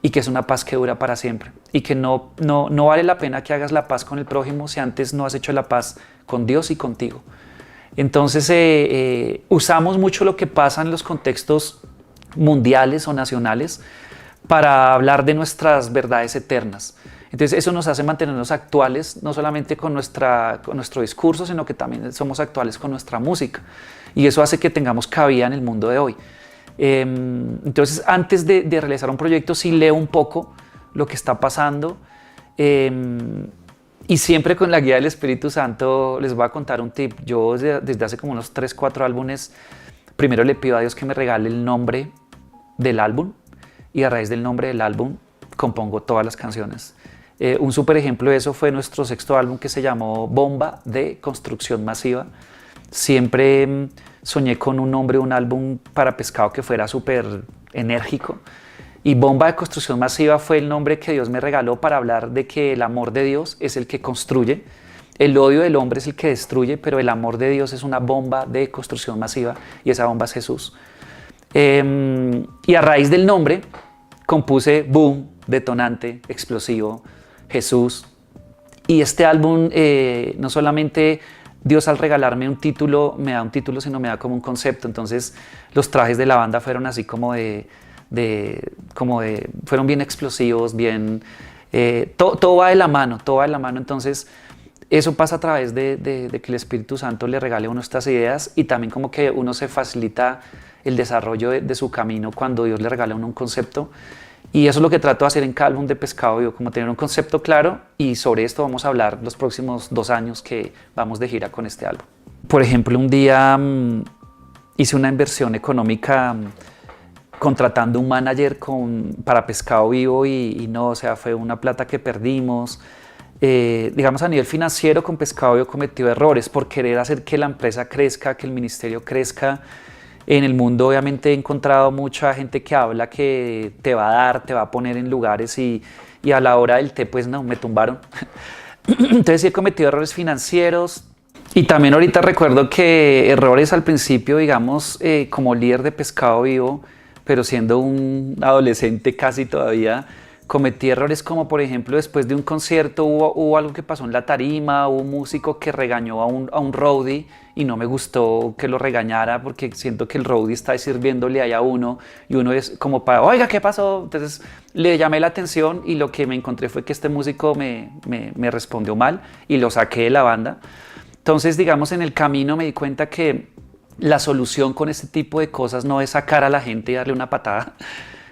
y que es una paz que dura para siempre, y que no vale la pena que hagas la paz con el prójimo si antes no has hecho la paz con Dios y contigo. Entonces usamos mucho lo que pasa en los contextos mundiales o nacionales para hablar de nuestras verdades eternas. Entonces eso nos hace mantenernos actuales, no solamente con nuestro discurso, sino que también somos actuales con nuestra música, y eso hace que tengamos cabida en el mundo de hoy. Entonces, antes de realizar un proyecto, sí leo un poco lo que está pasando, y siempre con la guía del Espíritu Santo. Les voy a contar un tip. Yo desde hace como unos 3-4 álbumes, primero le pido a Dios que me regale el nombre del álbum, y a raíz del nombre del álbum compongo todas las canciones. Un súper ejemplo de eso fue nuestro 6º álbum, que se llamó Bomba de Construcción Masiva. Siempre soñé con un nombre, un álbum para Pescado que fuera súper enérgico, y Bomba de Construcción Masiva fue el nombre que Dios me regaló para hablar de que el amor de Dios es el que construye, el odio del hombre es el que destruye, pero el amor de Dios es una bomba de construcción masiva, y esa bomba es Jesús. Y a raíz del nombre compuse boom, detonante, explosivo, Jesús. Y este álbum, no solamente Dios al regalarme un título me da un título, sino me da como un concepto. Entonces los trajes de la banda fueron así fueron bien explosivos, bien, todo va de la mano, todo va de la mano. Entonces eso pasa a través de que el Espíritu Santo le regale a uno estas ideas, y también como que uno se facilita el desarrollo de su camino cuando Dios le regala a uno un concepto. Y eso es lo que trato de hacer en cada álbum de Pescado Vivo, como tener un concepto claro, y sobre esto vamos a hablar los próximos 2 años que vamos de gira con este álbum. Por ejemplo, un día hice una inversión económica contratando un manager para Pescado Vivo, y no, o sea, fue una plata que perdimos. Digamos, a nivel financiero, con Pescado Vivo cometió errores por querer hacer que la empresa crezca, que el ministerio crezca. En el mundo obviamente he encontrado mucha gente que habla que te va a dar, te va a poner en lugares, y a la hora del té pues no, me tumbaron. Entonces sí he cometido errores financieros, y también ahorita recuerdo que errores al principio, digamos, como líder de Pescado Vivo, pero siendo un adolescente casi todavía, cometí errores como, por ejemplo, después de un concierto hubo algo que pasó en la tarima, hubo un músico que regañó a un roadie, y no me gustó que lo regañara, porque siento que el roadie está sirviéndole ahí a uno, y uno es como para, oiga, ¿qué pasó? Entonces le llamé la atención, y lo que me encontré fue que este músico me respondió mal, y lo saqué de la banda. Entonces, digamos, en el camino me di cuenta que la solución con este tipo de cosas no es sacar a la gente y darle una patada,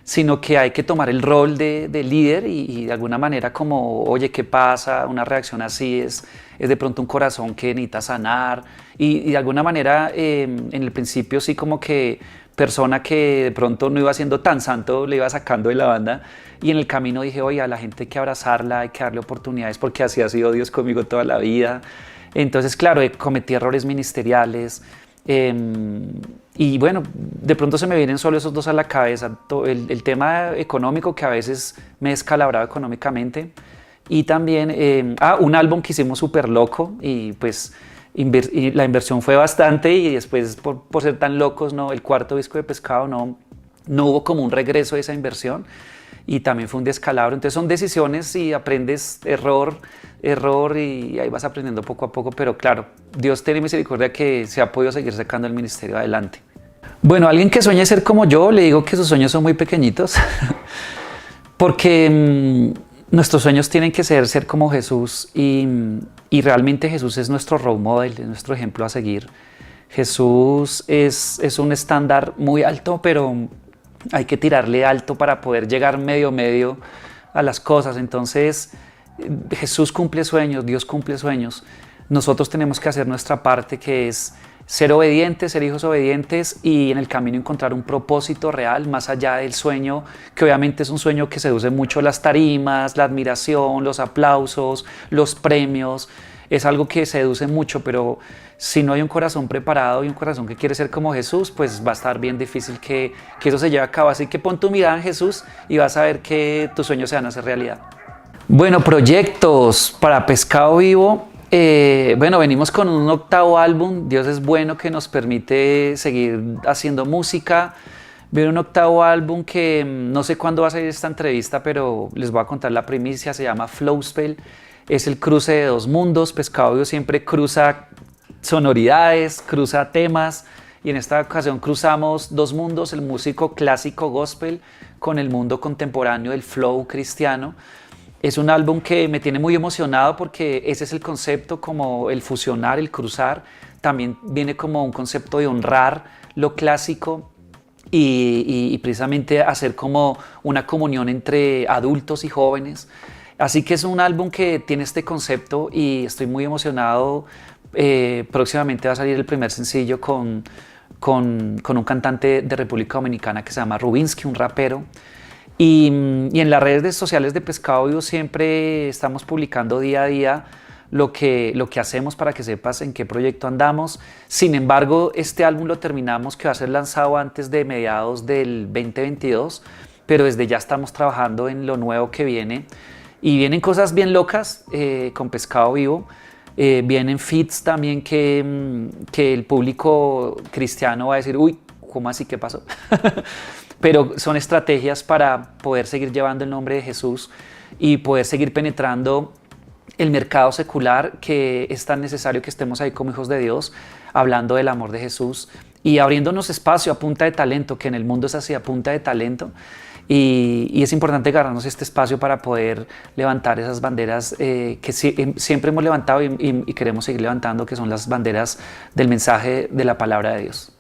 sino que hay que tomar el rol de líder y de alguna manera como, oye, ¿qué pasa? Una reacción así es de pronto un corazón que necesita sanar y de alguna manera en el principio sí como que persona que de pronto no iba siendo tan santo le iba sacando de la banda y en el camino dije, oye, a la gente hay que abrazarla, hay que darle oportunidades porque así ha sido Dios conmigo toda la vida. Entonces, claro, cometí errores ministeriales. Y bueno, de pronto se me vienen solo esos dos a la cabeza, el tema económico que a veces me descalabraba económicamente y también un álbum que hicimos súper loco y pues y la inversión fue bastante y después por ser tan locos, ¿no? El cuarto disco de Pescado no hubo como un regreso de esa inversión y también fue un descalabro. Entonces son decisiones y aprendes error y ahí vas aprendiendo poco a poco, pero claro, Dios tiene misericordia que se ha podido seguir sacando el ministerio adelante. Bueno, alguien que sueñe ser como yo, le digo que sus sueños son muy pequeñitos porque nuestros sueños tienen que ser como Jesús y realmente Jesús es nuestro role model, es nuestro ejemplo a seguir. Jesús es un estándar muy alto, pero hay que tirarle alto para poder llegar medio a las cosas. Entonces, Jesús cumple sueños, Dios cumple sueños. Nosotros tenemos que hacer nuestra parte, que es ser obedientes, ser hijos obedientes y en el camino encontrar un propósito real más allá del sueño, que obviamente es un sueño que seduce mucho las tarimas, la admiración, los aplausos, los premios. Es algo que seduce mucho, pero si no hay un corazón preparado y un corazón que quiere ser como Jesús, pues va a estar bien difícil que eso se lleve a cabo. Así que pon tu mirada en Jesús y vas a ver que tus sueños se van a hacer realidad. Bueno, proyectos para Pescado Vivo. Bueno, venimos con un 8º álbum. Dios es bueno que nos permite seguir haciendo música. Viene un 8º álbum que no sé cuándo va a salir esta entrevista, pero les voy a contar la primicia. Se llama Flowspell. Es el cruce de dos mundos. Pescado Vivo siempre cruza sonoridades, cruza temas y en esta ocasión cruzamos dos mundos, el músico clásico gospel con el mundo contemporáneo del flow cristiano. Es un álbum que me tiene muy emocionado porque ese es el concepto, como el fusionar, el cruzar. También viene como un concepto de honrar lo clásico y precisamente hacer como una comunión entre adultos y jóvenes. Así que es un álbum que tiene este concepto y estoy muy emocionado. Próximamente va a salir el primer sencillo con un cantante de República Dominicana que se llama Rubinsky, un rapero. Y en las redes sociales de Pescado Vivo siempre estamos publicando día a día lo que hacemos para que sepas en qué proyecto andamos. Sin embargo, este álbum lo terminamos, que va a ser lanzado antes de mediados del 2022, pero desde ya estamos trabajando en lo nuevo que viene. Y vienen cosas bien locas con Pescado Vivo. Vienen feats también que el público cristiano va a decir, uy, ¿cómo así? ¿Qué pasó? Pero son estrategias para poder seguir llevando el nombre de Jesús y poder seguir penetrando el mercado secular, que es tan necesario que estemos ahí como hijos de Dios, hablando del amor de Jesús y abriéndonos espacio a punta de talento, que en el mundo es así, a punta de talento. Y es importante agarrarnos este espacio para poder levantar esas banderas que siempre hemos levantado y queremos seguir levantando, que son las banderas del mensaje de la palabra de Dios.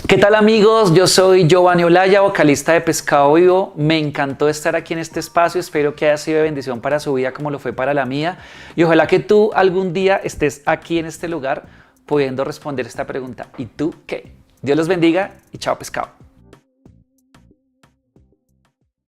¿Qué tal, amigos? Yo soy Giovanni Olaya, vocalista de Pescado Vivo. Me encantó estar aquí en este espacio. Espero que haya sido de bendición para su vida como lo fue para la mía. Y ojalá que tú algún día estés aquí en este lugar pudiendo responder esta pregunta. ¿Y tú qué? Dios los bendiga y chao, pescado.